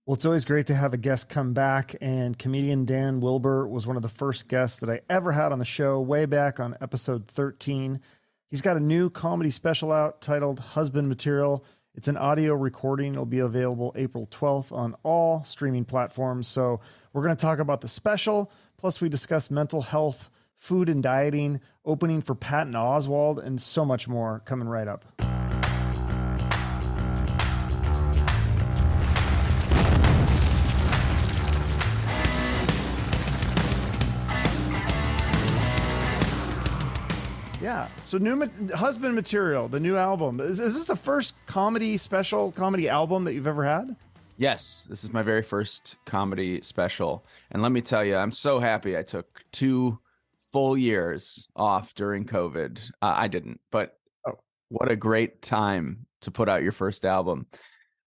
Well, it's always great to have a guest come back, and comedian Dan Wilbur was one of the first guests that I ever had on the show way back on episode 13. He's got a new comedy special out titled Husband Material. It's an audio recording. It'll be available April 12th on all streaming platforms. So we're going to talk about the special, plus we discuss mental health, food and dieting, opening for Patton Oswalt, and so much more coming right up. Yeah. So Husband Material, the new album. Is this the first comedy album that you've ever had? Yes, this is my very first comedy special. And let me tell you, I'm so happy I took 2 full years off during COVID. I didn't, but what a great time to put out your first album.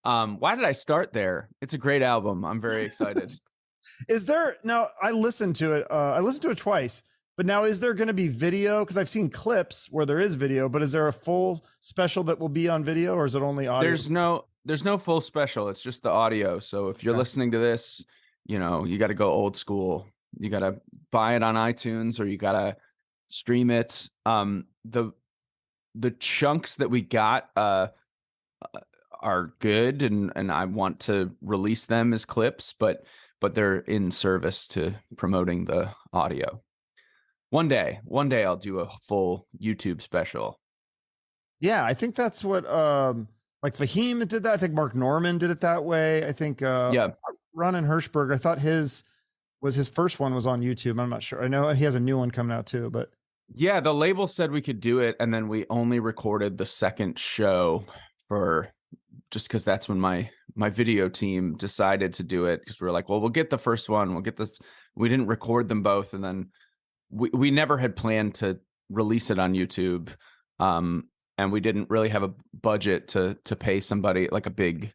Why did I start there? It's a great album. I'm very excited. Now I listened to it. I listened to it twice. But now, is there going to be video? Because I've seen clips where there is video, but is there a full special that will be on video, or is it only audio? There's no full special. It's just the audio. So if you're listening to this, you got to go old school. You got to buy it on iTunes, or you got to stream it. The chunks that we got are good, and I want to release them as clips, but they're in service to promoting the audio. One day I'll do a full YouTube special. Yeah, I think that's what like Fahim did that. I think Mark Norman did it that way. I think Ronan Hirschberg, I thought his first one was on YouTube. I'm not sure. I know he has a new one coming out too, but yeah, the label said we could do it, and then we only recorded the second show just because that's when my video team decided to do it, because we were like, well, we'll get the first one, we'll get this. We didn't record them both, and then we never had planned to release it on YouTube, and we didn't really have a budget to pay somebody like a big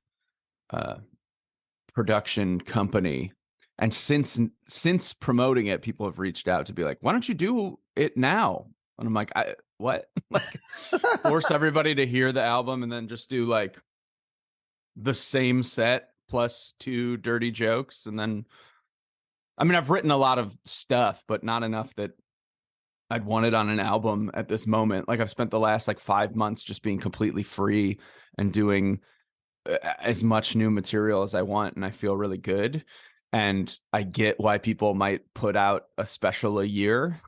production company. And since promoting it, people have reached out to be like, why don't you do it now? And I'm like, what? Like, force everybody to hear the album and then just do like the same set plus 2 dirty jokes, and then I mean, I've written a lot of stuff, but not enough that I'd want it on an album at this moment. Like, I've spent the last 5 months just being completely free and doing as much new material as I want, and I feel really good. And I get why people might put out a special a year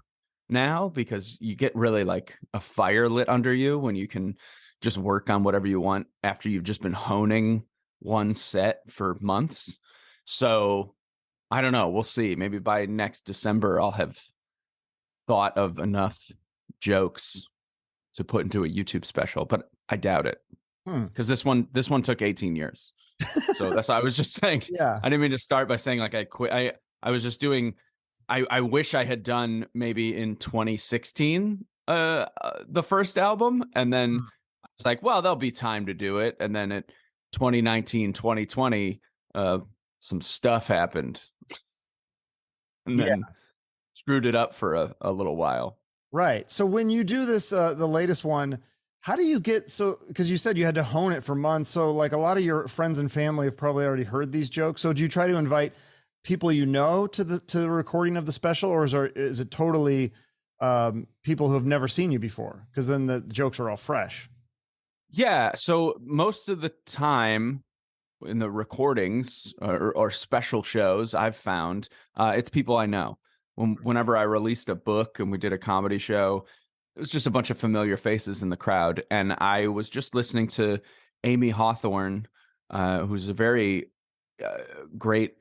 now, because you get really like a fire lit under you when you can just work on whatever you want after you've just been honing one set for months. So I don't know. We'll see. Maybe by next December, I'll have thought of enough jokes to put into a YouTube special, but I doubt it, because this one took 18 years. So that's what I was just saying. Yeah, I didn't mean to start by saying like I quit. I was just doing. I wish I had done maybe in 2016 the first album, and then I was like, well, there'll be time to do it, and then at 2019, 2020, some stuff happened. And then screwed it up for a little while. Right. So when you do this, the latest one, how do you because you said you had to hone it for months. So like a lot of your friends and family have probably already heard these jokes. So do you try to invite people to the recording of the special, or is it totally people who have never seen you before? Because then the jokes are all fresh. Yeah. So most of the time in the recordings or special shows, I've found it's people I know. Whenever I released a book and we did a comedy show, it was just a bunch of familiar faces in the crowd. And I was just listening to Amy Hawthorne, who's a very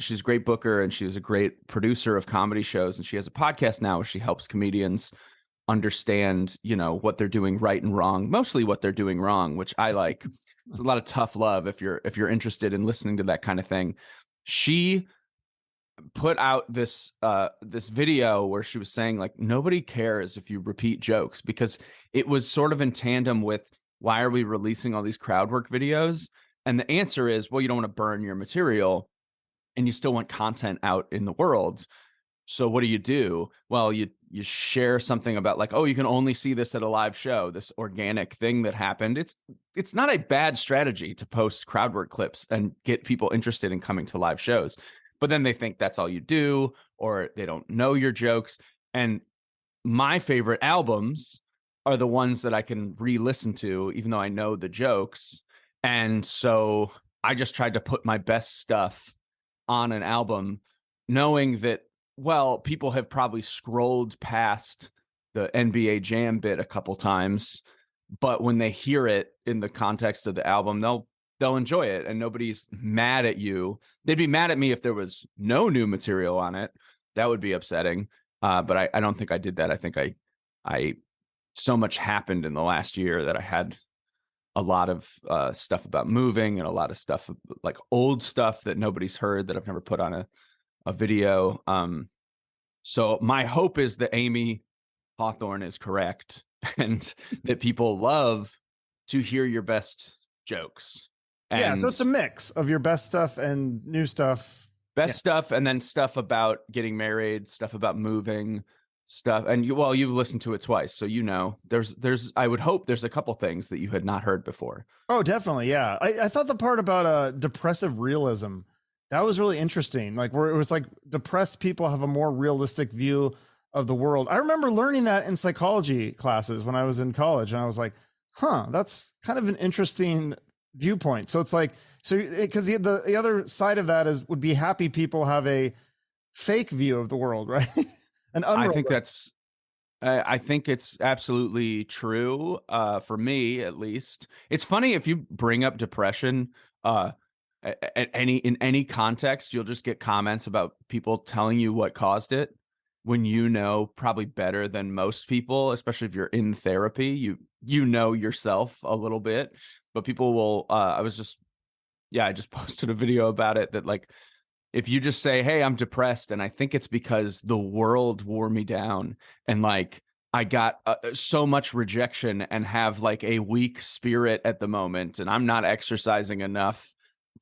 she's a great booker, and she was a great producer of comedy shows. And she has a podcast now where she helps comedians understand, what they're doing right and wrong, mostly what they're doing wrong, which I like. It's a lot of tough love if you're interested in listening to that kind of thing. She put out this video where she was saying like, nobody cares if you repeat jokes, because it was sort of in tandem with, why are we releasing all these crowd work videos? And the answer is, well, you don't want to burn your material and you still want content out in the world. so what do? Well, you share something about like, oh, you can only see this at a live show, this organic thing that happened. It's not a bad strategy to post crowd work clips and get people interested in coming to live shows. But then they think that's all you do, or they don't know your jokes. And my favorite albums are the ones that I can re-listen to, even though I know the jokes. And so I just tried to put my best stuff on an album, knowing that, well, people have probably scrolled past the NBA Jam bit a couple times, but when they hear it in the context of the album, they'll enjoy it, and nobody's mad at you. They'd be mad at me if there was no new material on it. That would be upsetting. But I don't think I did that. I think I so much happened in the last year that I had a lot of stuff about moving and a lot of stuff like old stuff that nobody's heard that I've never put on a video. So my hope is that Amy Hawthorne is correct and that people love to hear your best jokes. And yeah, so it's a mix of your best stuff and new stuff. Best stuff, and then stuff about getting married, stuff about moving, stuff. And you've listened to it twice, so there's I would hope there's a couple things that you had not heard before. Oh, definitely, yeah. I thought the part about depressive realism, that was really interesting. Like where it was like depressed people have a more realistic view of the world. I remember learning that in psychology classes when I was in college, and I was like, huh, that's kind of an interesting viewpoint. So it's like, so because the other side of that would be happy people have a fake view of the world, right? I think it's absolutely true. For me, at least, it's funny if you bring up depression in any context, you'll just get comments about people telling you what caused it when you know probably better than most people, especially if you're in therapy. You know yourself a little bit, but people will. I just posted a video about it that like, if you just say, hey, I'm depressed, and I think it's because the world wore me down and like I got so much rejection and have like a weak spirit at the moment, and I'm not exercising enough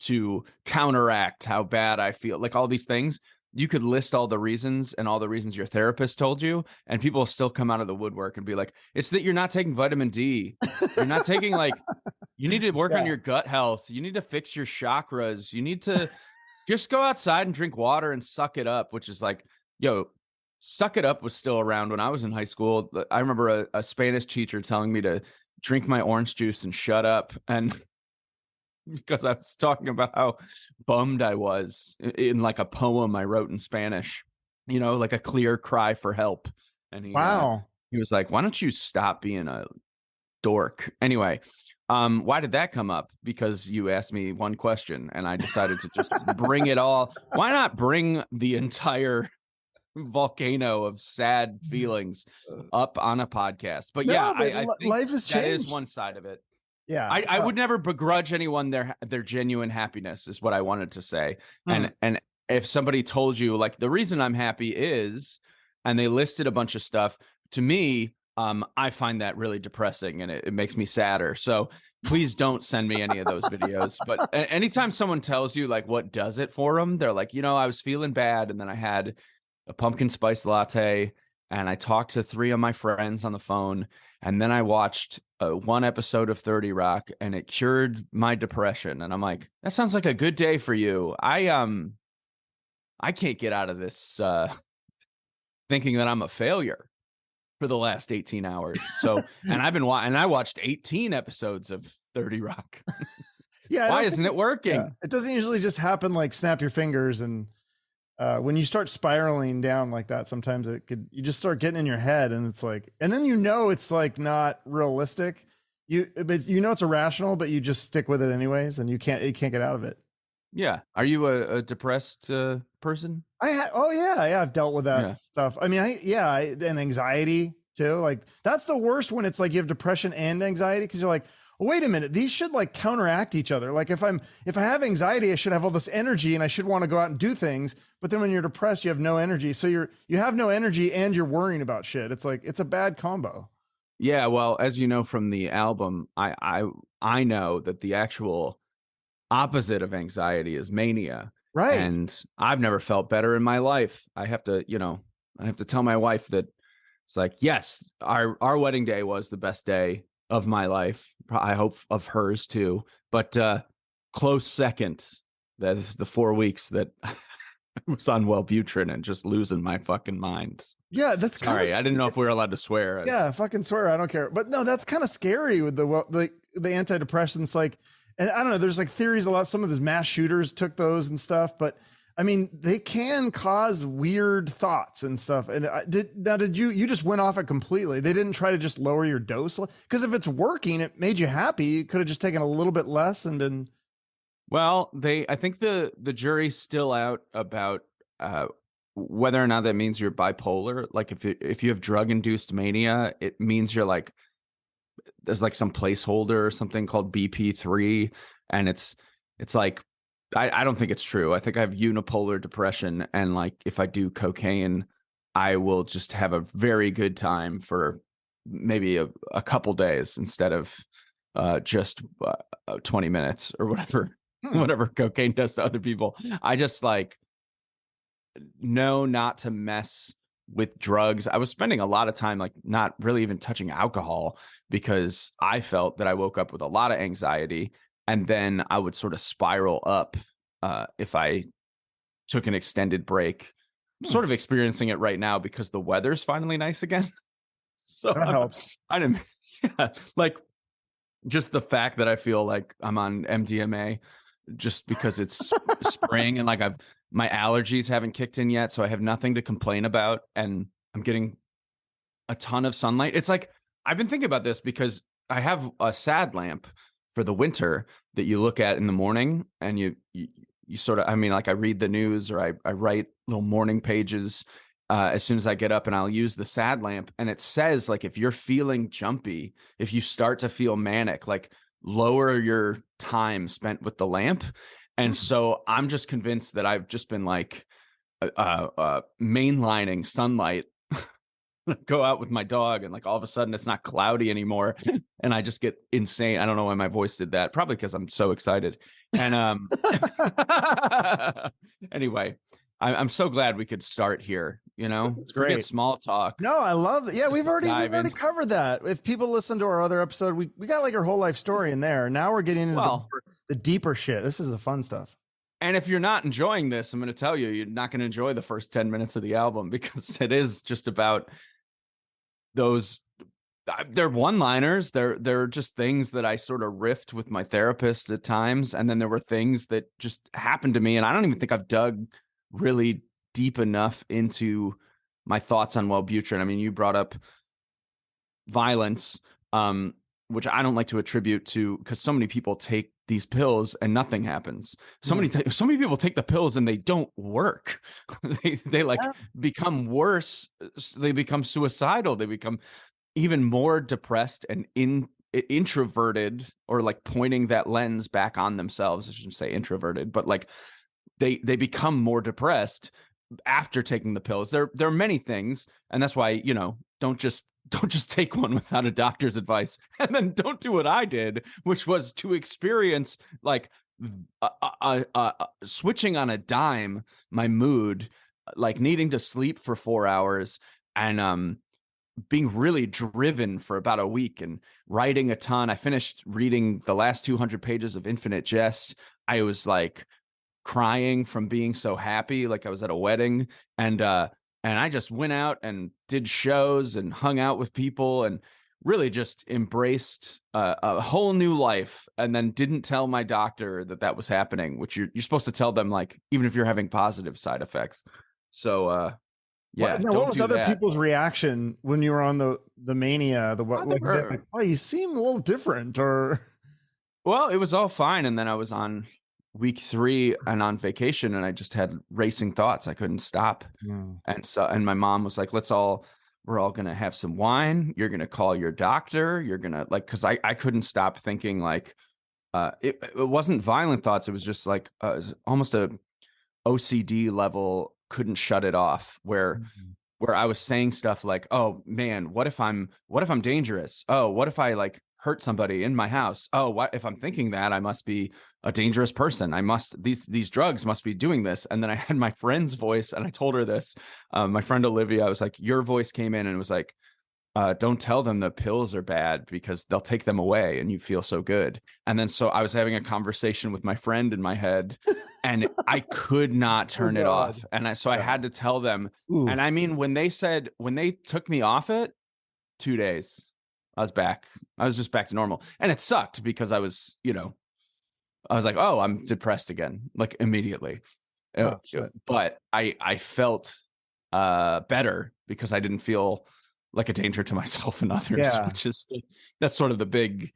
to counteract how bad I feel, like all these things. You could list all the reasons and all the reasons your therapist told you, and people will still come out of the woodwork and be like, it's that you're not taking vitamin D. You're not taking like, you need to work on your gut health. You need to fix your chakras. You need to just go outside and drink water and suck it up, which is like, yo, suck it up was still around when I was in high school. I remember a Spanish teacher telling me to drink my orange juice and shut up. And because I was talking about how bummed I was in like a poem I wrote in Spanish, like a clear cry for help. And he was like, why don't you stop being a dork? Anyway, why did that come up? Because you asked me one question and I decided to just bring it all. Why not bring the entire volcano of sad feelings up on a podcast? But I think life has changed. That is one side of it. Yeah, I would never begrudge anyone their genuine happiness, is what I wanted to say. And if somebody told you like the reason I'm happy is, and they listed a bunch of stuff, to me, I find that really depressing and it makes me sadder. So please don't send me any of those videos. But anytime someone tells you like what does it for them, they're like, I was feeling bad, and then I had a pumpkin spice latte, and I talked to 3 of my friends on the phone, and then I watched one episode of 30 Rock, and it cured my depression. And I'm like, that sounds like a good day for you. I can't get out of this thinking that I'm a failure for the last 18 hours. So, and I watched 18 episodes of 30 Rock. Yeah. Why isn't it working? Yeah. It doesn't usually just happen like snap your fingers. And when you start spiraling down like that, sometimes you just start getting in your head, and it's like, and then it's like not realistic. It's irrational, but you just stick with it anyways, and you can't get out of it. Yeah. Are you a depressed person? I've dealt with that stuff. I mean, and anxiety too. Like that's the worst when it's like you have depression and anxiety, because you're like, oh, wait a minute, these should like counteract each other. Like if I have anxiety, I should have all this energy and I should want to go out and do things. But then when you're depressed, you have no energy. So you have no energy and you're worrying about shit. It's like, it's a bad combo. Yeah. Well, as you know from the album, I know that the actual opposite of anxiety is mania. Right. And I've never felt better in my life. I have to, I have to tell my wife that it's like, yes, our wedding day was the best day of my life. I hope of hers too. But close second, that is the 4 weeks that I was on Wellbutrin and just losing my fucking mind. Yeah, that's kind of Sorry, I didn't know if we were allowed to swear. yeah, fucking swear, I don't care. But no, that's kind of scary with the antidepressants. Like, and I don't know, there's like theories a lot. Some of those mass shooters took those and stuff, but I mean, they can cause weird thoughts and stuff. And did you just went off it completely? They didn't try to just lower your dose? Because if it's working, it made you happy. You could have just taken a little bit less and then. Well, I think the jury's still out about whether or not that means you're bipolar. Like if you have drug induced mania, it means you're like, there's like some placeholder or something called BP3, and it's like, I don't think it's true. I think I have unipolar depression, and like if I do cocaine, I will just have a very good time for maybe a couple days instead of just 20 minutes or whatever. Whatever cocaine does to other people. I just like know not to mess with drugs. I was spending a lot of time like not really even touching alcohol because I felt that I woke up with a lot of anxiety, and then I would sort of spiral up if I took an extended break. I'm sort of experiencing it right now because the weather's finally nice again. So That helps. I didn't, yeah, like just the fact that I feel like I'm on MDMA just because it's spring and like my allergies haven't kicked in yet, so I have nothing to complain about, and I'm getting a ton of sunlight. It's like I've been thinking about this because I have a sad lamp for the winter that you look at in the morning, and you sort of, I mean, like I read the news or I write little morning pages as soon as I get up, and I'll use the sad lamp, and it says like if you're feeling jumpy, if you start to feel manic, like lower your time spent with the lamp. And so I'm just convinced that I've just been like mainlining sunlight. Go out with my dog, and like all of a sudden it's not cloudy anymore, and I just get insane. I don't know why my voice did that. Probably because I'm so excited. And anyway, I'm so glad we could start here. It's Forget great. small talk. No, I love that. Yeah, Just we've already in. covered that. If people listen to our other episode, we got like our whole life story in there. Now we're getting into the deeper shit. This is the fun stuff. And if you're not enjoying this, I'm going to tell you, you're not going to enjoy the first 10 minutes of the album, because it is just about those. They're one-liners. They're just things that I sort of riffed with my therapist at times. And then there were things that just happened to me. And I don't even think I've dug really deep enough into my thoughts on Wellbutrin. I mean, you brought up violence, which I don't like to attribute to, because so many people take these pills and nothing happens. So many people take the pills and they don't work. they like become worse. They become suicidal. They become even more depressed and introverted, or like pointing that lens back on themselves. I shouldn't say introverted, but like they become more depressed after taking the pills. There are many things, and that's why, don't just take one without a doctor's advice, and then don't do what I did, which was to experience like switching on a dime my mood, like needing to sleep for 4 hours, and being really driven for about a week and writing a ton. I finished reading the last 200 pages of Infinite Jest. I was like crying from being so happy, like I was at a wedding, and I just went out and did shows and hung out with people and really just embraced a whole new life, and then didn't tell my doctor that was happening, which you're supposed to tell them, like, even if you're having positive side effects. So yeah, what was other that. people's reaction when you were on the Mania? Like, oh, you seem a little different, or well, it was all fine, and then I was on week 3 and on vacation, and I just had racing thoughts. I couldn't stop. And my mom was like, we're all gonna have some wine, you're gonna call your doctor, you're gonna, like, because I couldn't stop thinking, like, it wasn't violent thoughts, it was just like almost a OCD level, couldn't shut it off, where I was saying stuff like, oh man, what if I'm dangerous? Oh, what if I like hurt somebody in my house. Oh, what if I'm thinking that I must be a dangerous person? I must, these drugs must be doing this. And then I had my friend's voice and I told her this, my friend Olivia, I was like, your voice came in and it was like, don't tell them the pills are bad because they'll take them away and you feel so good. And then so I was having a conversation with my friend in my head and I could not turn it off. And I had to tell them. Ooh. And I mean, when they took me off it, 2 days, I was back. I was just back to normal. And it sucked because I was like, oh, I'm depressed again, like immediately. Oh, shit. But I felt better because I didn't feel like a danger to myself and others, which is that's sort of the big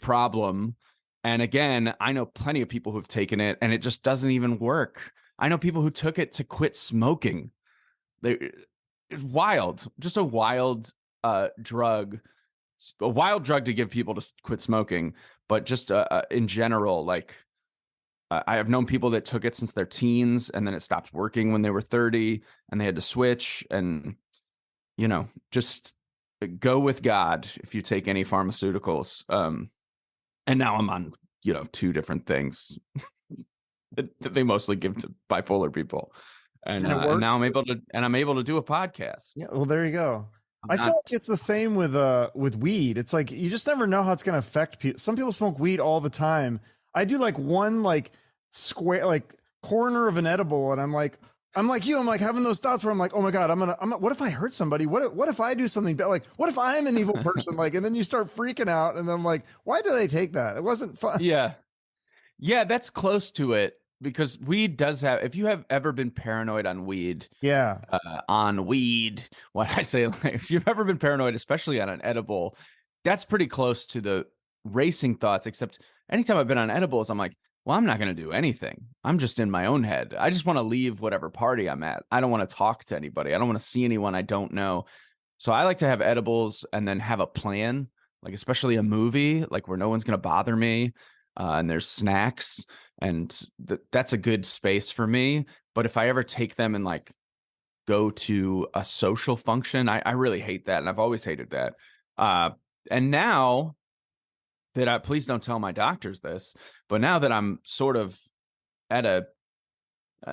problem. And again, I know plenty of people who've taken it and it just doesn't even work. I know people who took it to quit smoking. It's wild, just a wild drug, a wild drug to give people to quit smoking. But just in general, like I have known people that took it since their teens and then it stopped working when they were 30 and they had to switch. And just go with God if you take any pharmaceuticals. And now I'm on, 2 different things that they mostly give to bipolar people. And now I'm able to do a podcast. Yeah. Well, there you go. I feel like it's the same with weed. It's like, you just never know how it's going to affect people. Some people smoke weed all the time. I do like one, like square, like corner of an edible. And I'm like having those thoughts where I'm like, oh my God, what if I hurt somebody? What if I do something bad? Like, what if I'm an evil person? Like, and then you start freaking out and then I'm like, why did I take that? It wasn't fun. Yeah. Yeah. That's close to it because weed does have, if you have ever been paranoid on weed, what I say, like, if you've ever been paranoid, especially on an edible, that's pretty close to the racing thoughts, except anytime I've been on edibles, I'm like, well, I'm not going to do anything. I'm just in my own head. I just want to leave whatever party I'm at. I don't want to talk to anybody. I don't want to see anyone I don't know. So I like to have edibles and then have a plan, like especially a movie, like where no one's going to bother me. And there's snacks and that's a good space for me. But if I ever take them and like go to a social function, I really hate that. And I've always hated that. And now that please don't tell my doctors this, but now that I'm sort of on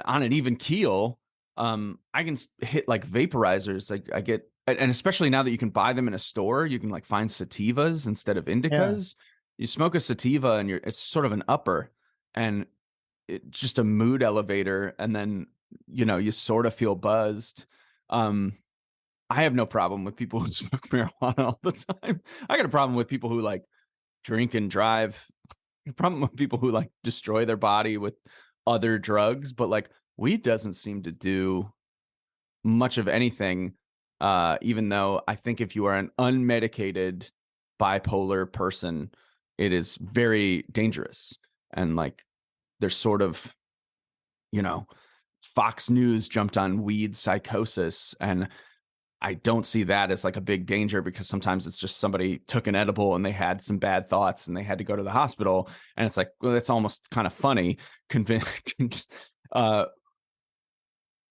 an even keel, I can hit like vaporizers. Like I get, and especially now that you can buy them in a store, you can like find sativas instead of indicas. You smoke a sativa and it's sort of an upper and it's just a mood elevator. And then, you sort of feel buzzed. I have no problem with people who smoke marijuana all the time. I got a problem with people who like drink and drive. The problem with people who like destroy their body with other drugs, but like weed doesn't seem to do much of anything. Even though I think if you are an unmedicated bipolar person, it is very dangerous. And like there's sort of, Fox News jumped on weed psychosis, and I don't see that as like a big danger because sometimes it's just somebody took an edible and they had some bad thoughts and they had to go to the hospital. And it's like, well, that's almost kind of funny.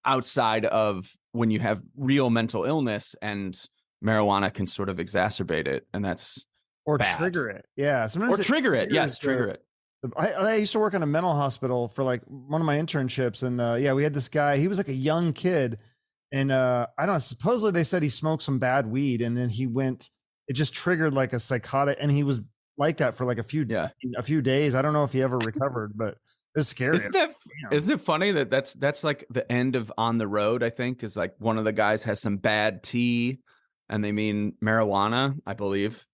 Outside of when you have real mental illness and marijuana can sort of exacerbate it. And that's bad. Trigger it. Yeah. Sometimes trigger it. Yes. Trigger it. I used to work in a mental hospital for like one of my internships. And we had this guy, he was like a young kid. And I don't know, supposedly they said he smoked some bad weed and then it just triggered like a psychotic, and he was like that for like a few days. I don't know if he ever recovered, but it was scary. Isn't it funny that that's like the end of On the Road, I think, is like one of the guys has some bad tea and they mean marijuana, I believe.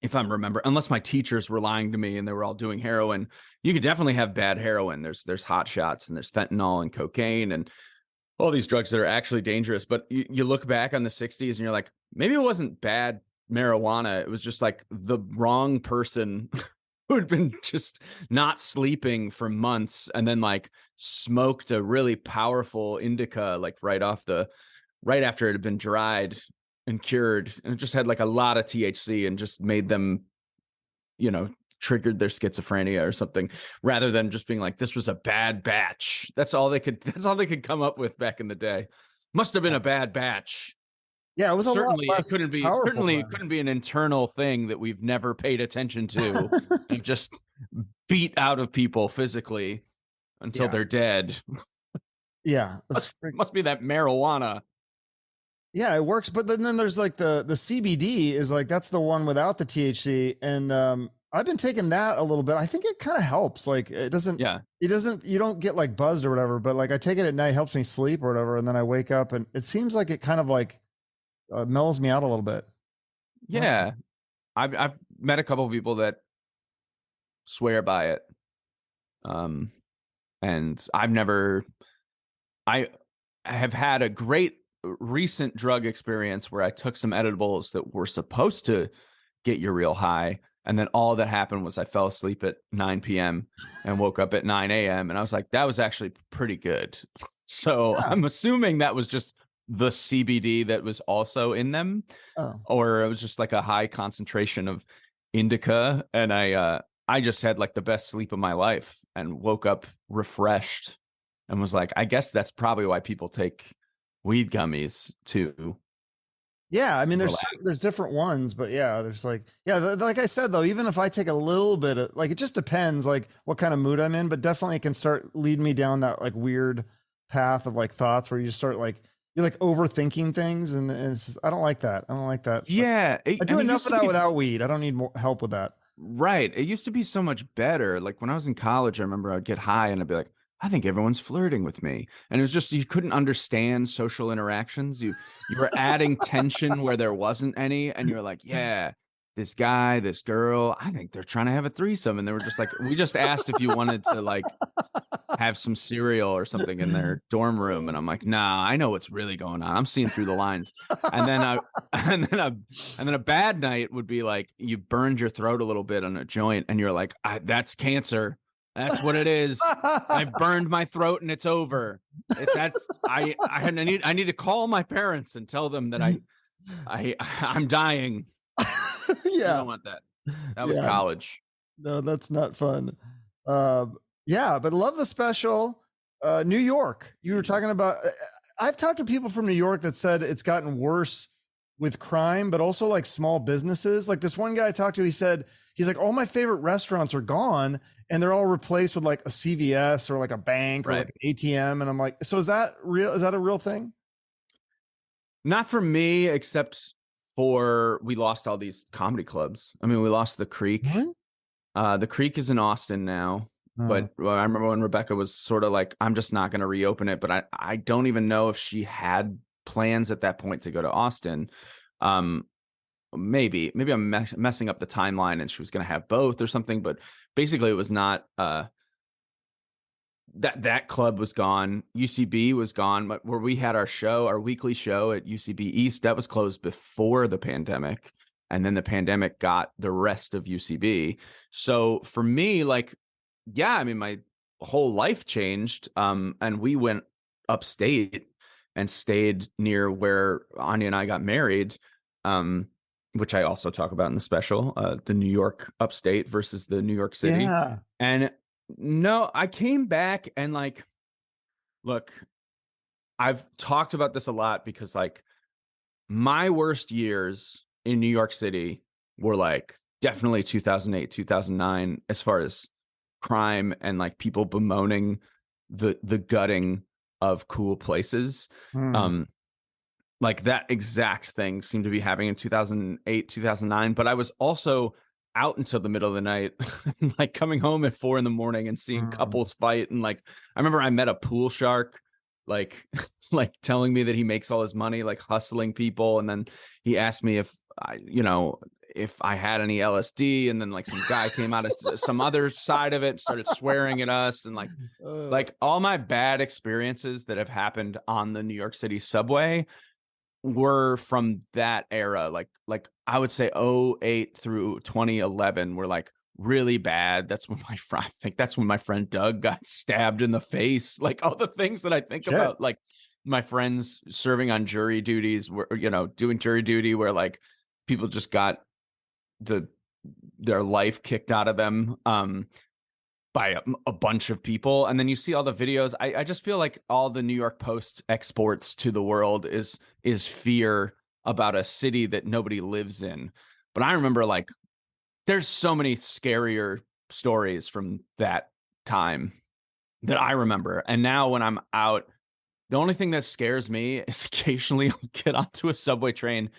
If I'm remember, unless my teachers were lying to me and they were all doing heroin, you could definitely have bad heroin. There's hot shots and there's fentanyl and cocaine and all these drugs that are actually dangerous. But you look back on the 60s and you're like, maybe it wasn't bad marijuana. It was just like the wrong person who had been just not sleeping for months and then like smoked a really powerful indica, like right after it had been dried and cured. And it just had like a lot of THC and just made them, triggered their schizophrenia or something, rather than just being like, this was a bad batch. That's all they could come up with back in the day. Must have been a bad batch. Yeah, it was a lot Certainly it less couldn't be powerful certainly it then. couldn't be an internal thing that we've never paid attention to and just beat out of people physically until Yeah. they're dead. Yeah. Must be that marijuana. Yeah, it works. But then there's like the CBD is like that's the one without the THC. And I've been taking that a little bit. I think it kind of helps. Like Yeah. you don't get like buzzed or whatever, but like I take it at night, helps me sleep or whatever. And then I wake up and it seems like it kind of like mellows me out a little bit. Yeah. I've met a couple of people that swear by it. And I have had a great recent drug experience where I took some edibles that were supposed to get you real high. And then all that happened was I fell asleep at 9 p.m. and woke up at 9 a.m. And I was like, that was actually pretty good. So Yeah. I'm assuming that was just the CBD that was also in them, Oh. or it was just like a high concentration of indica. And I just had like the best sleep of my life and woke up refreshed and was like, I guess that's probably why people take weed gummies to Yeah, I mean, relax. there's different ones, but yeah, there's like like I said though, even if I take a little bit of like, it just depends like what kind of mood I'm in, but definitely it can start leading me down that like weird path of like thoughts where you just start like you're like overthinking things, and it's just, I don't like that. I don't like that. Yeah, I do enough of that without weed. I don't need more help with that. right. It used to be so much better. Like when I was in college, I remember I'd get high and I'd be like, I think everyone's flirting with me. And it was just you couldn't understand social interactions. You were adding tension where there wasn't any, and you're like, yeah, this guy, this girl, I think they're trying to have a threesome. And they were just like, we just asked if you wanted to like have some cereal or something in their dorm room. And I'm like, nah, I know what's really going on. I'm seeing through the lines. And then and then a bad night would be like you burned your throat a little bit on a joint and you're like, that's cancer. That's what it is. I've burned my throat and it's over. I need to call my parents and tell them that I'm dying. Yeah. I don't want that. That was college. No, that's not fun. Yeah, but love the special. New York. You were talking about. I've talked to people from New York that said it's gotten worse with crime, but also like small businesses. Like this one guy I talked to, he said he's like, all my favorite restaurants are gone, and they're all replaced with like a CVS or like a bank or Right. like an ATM. And I'm like, so is that real? Is that a real thing? Not for me, except for we lost all these comedy clubs. I mean, we lost the Creek. What? The Creek is in Austin now. But I remember when Rebecca was sort of like, I'm just not going to reopen it. But I don't even know if she had plans at that point to go to Austin. Maybe I'm messing up the timeline and she was going to have both or something. But basically, it was not that club was gone. UCB was gone. But where we had our weekly show at UCB East, that was closed before the pandemic. And then the pandemic got the rest of UCB. So for me, like, yeah, I mean, my whole life changed. And we went upstate and stayed near where Anya and I got married, which I also talk about in the special, the New York upstate versus the New York City. Yeah. And no, I came back and like, look, I've talked about this a lot because like my worst years in New York City were like definitely 2008, 2009, as far as crime and like people bemoaning the gutting of cool places. Like that exact thing seemed to be happening in 2008, 2009. But I was also out until the middle of the night, like coming home at 4 a.m. and seeing couples fight. And like, I remember I met a pool shark, like, like telling me that he makes all his money, like hustling people. And then he asked me if I had any LSD, and then like some guy came out of some other side of it and started swearing at us. And like all my bad experiences that have happened on the New York City subway were from that era. Like I would say 2008 through 2011 were like really bad. That's when I think that's when my friend Doug got stabbed in the face. Like all the things that I think about, like my friends serving on jury duties, were, doing jury duty where like people just got their life kicked out of them by a bunch of people. And then you see all the videos. I just feel like all the New York Post exports to the world is fear about a city that nobody lives in. But I remember, like, there's so many scarier stories from that time that I remember. And now when I'm out, the only thing that scares me is occasionally I'll get onto a subway train.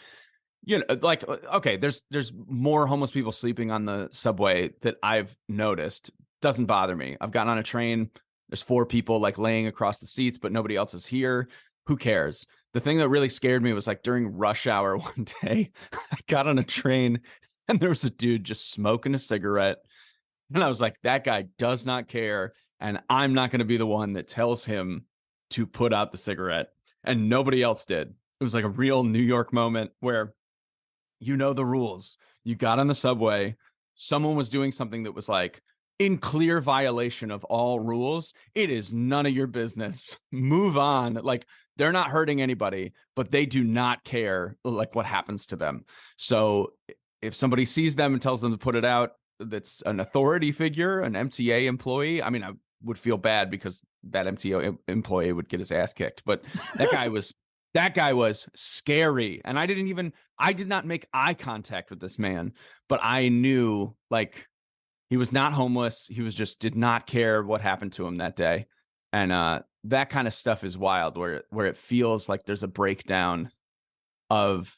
You know, like, okay, there's more homeless people sleeping on the subway that I've noticed. Doesn't bother me. I've gotten on a train. There's 4 people like laying across the seats, but nobody else is here. Who cares? The thing that really scared me was like during rush hour one day, I got on a train and there was a dude just smoking a cigarette. And I was like, that guy does not care. And I'm not going to be the one that tells him to put out the cigarette. And nobody else did. It was like a real New York moment where you know the rules. You got on the subway. Someone was doing something that was like in clear violation of all rules. It is none of your business. Move on. Like, they're not hurting anybody, but they do not care like what happens to them. So if somebody sees them and tells them to put it out, that's an authority figure, an MTA employee. I mean, I would feel bad because that MTA employee would get his ass kicked, but that guy was scary. And I did not make eye contact with this man, but I knew like he was not homeless. He was just did not care what happened to him that day. And that kind of stuff is wild where it feels like there's a breakdown of,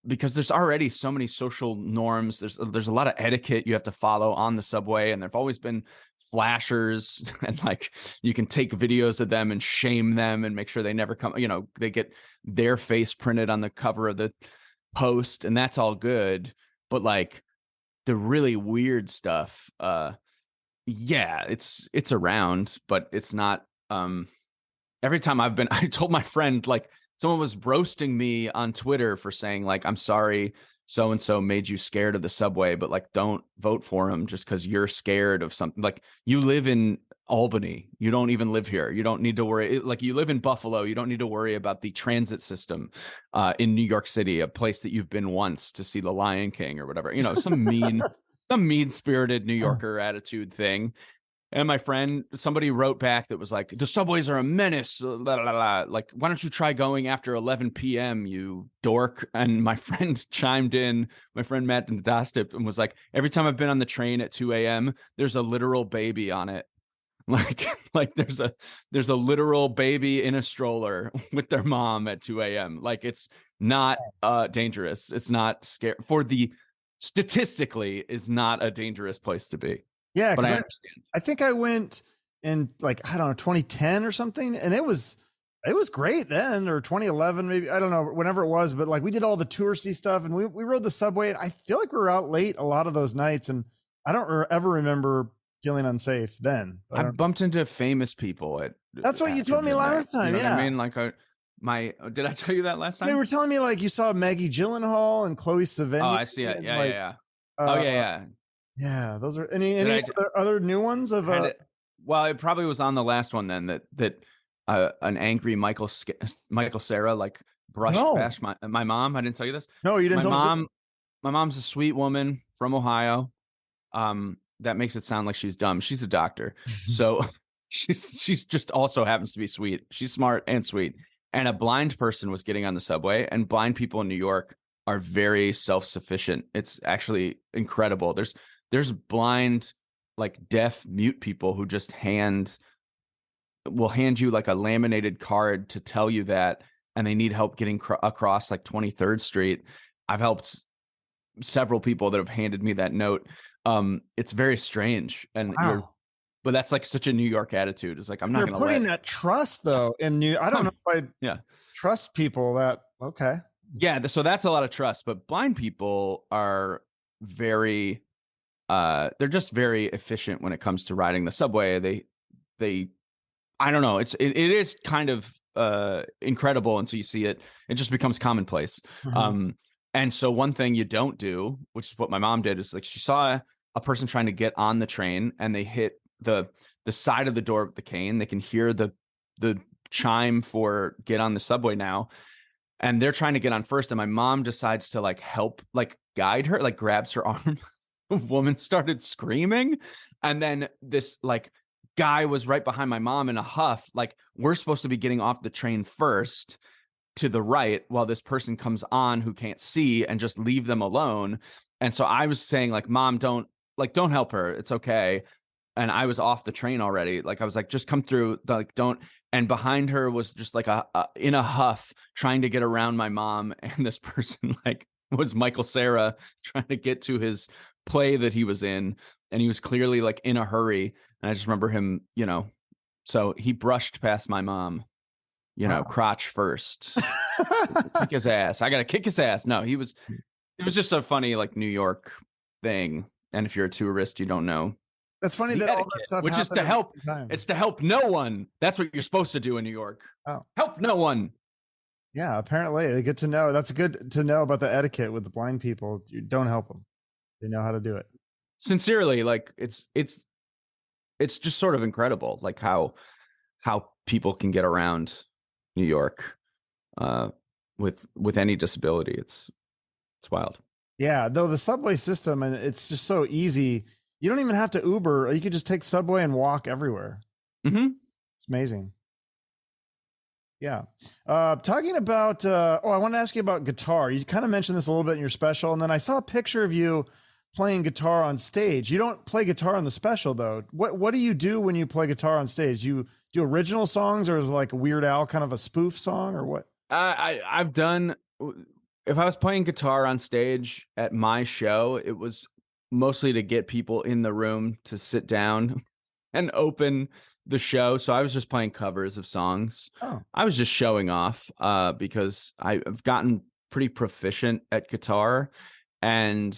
because there's already so many social norms. There's a lot of etiquette you have to follow on the subway, and there've always been flashers, and like you can take videos of them and shame them and make sure they never come. You know, they get their face printed on the cover of the Post, and that's all good. But like the really weird stuff, yeah, it's around, but it's not. Every time I told my friend, like, someone was roasting me on Twitter for saying, like, I'm sorry, so-and-so made you scared of the subway, but like, don't vote for him just because you're scared of something. Like, you live in Albany. You don't even live here. You don't need to worry. Like, you live in Buffalo. You don't need to worry about the transit system in New York City, a place that you've been once to see the Lion King or whatever. You know, some mean-spirited New Yorker attitude thing. And my friend, somebody wrote back that was like, the subways are a menace. Blah, blah, blah. Like, why don't you try going after 11 p.m., you dork? And my friend chimed in, my friend Matt Dostip, and was like, every time I've been on the train at 2 a.m., there's a literal baby on it. Like there's a literal baby in a stroller with their mom at 2 a.m. Like, it's not dangerous. It's not scary. Statistically, is not a dangerous place to be. Yeah, but I understand. I think I went in like, I don't know, 2010 or something, and it was great then, or 2011 maybe, I don't know, whenever it was. But like, we did all the touristy stuff, and we rode the subway. And I feel like we were out late a lot of those nights, and I don't ever remember feeling unsafe then. I bumped into famous people at. That's what you told me last time. You know yeah, what I mean, like did I tell you that last time? They were telling me like you saw Maggie Gyllenhaal and Chloe Sevigny. Oh, I see it. Yeah, like, yeah. Oh, yeah. Yeah, those are any other new ones of well, it probably was on the last one then that an angry Michael Cera like brushed past my mom. I didn't tell you this. No, you didn't. My mom's a sweet woman from Ohio. That makes it sound like she's dumb. She's a doctor, so she's just also happens to be sweet. She's smart and sweet. And a blind person was getting on the subway, and blind people in New York are very self-sufficient. It's actually incredible. There's blind, like deaf, mute people who just will hand you like a laminated card to tell you that, and they need help getting across like 23rd Street. I've helped several people that have handed me that note. It's very strange, and but that's like such a New York attitude. It's like, I'm not going to putting that trust though in New. I don't know if I trust people that. Okay. Yeah, so that's a lot of trust, but blind people are very they're just very efficient when it comes to riding the subway. They I don't know, it is kind of incredible until you see it. It just becomes commonplace. Mm-hmm. And so one thing you don't do, which is what my mom did, is like, she saw a person trying to get on the train and they hit the side of the door with the cane. They can hear the chime for get on the subway now. And they're trying to get on first. And my mom decides to like help, like guide her, like grabs her arm. Woman started screaming. And then this like guy was right behind my mom in a huff. Like, we're supposed to be getting off the train first. to the right while this person comes on who can't see, and just leave them alone. And so I was saying, like, Mom, don't help her. It's okay. And I was off the train already. Like, I was like, just come through. Like, don't. And behind her was just like in a huff trying to get around my mom. And this person like was Michael Cera trying to get to his play that he was in. And he was clearly like in a hurry. And I just remember him, so he brushed past my mom, Wow. crotch first. Kick his ass. I got to kick his ass. No, it was just a funny like New York thing. And if you're a tourist, you don't know. That's funny that all that stuff, which is to help. It's to help no one. That's what you're supposed to do in New York. Oh, help no one. Yeah, apparently, good to know. That's good to know about the etiquette with the blind people. You don't help them; they know how to do it. Sincerely, like it's just sort of incredible, like how people can get around New York with any disability. It's wild. Yeah, though the subway system, and it's just so easy. You don't even have to Uber. You could just take subway and walk everywhere. Mm-hmm. It's amazing. Yeah. Talking about, I want to ask you about guitar. You kind of mentioned this a little bit in your special, and then I saw a picture of you playing guitar on stage. You don't play guitar on the special, though. What do you do when you play guitar on stage? You do original songs, or is it like a Weird Al kind of a spoof song, or what? I've done, if I was playing guitar on stage at my show, it was mostly to get people in the room to sit down and open the show. So I was just playing covers of songs. Oh. I was just showing off because I've gotten pretty proficient at guitar. And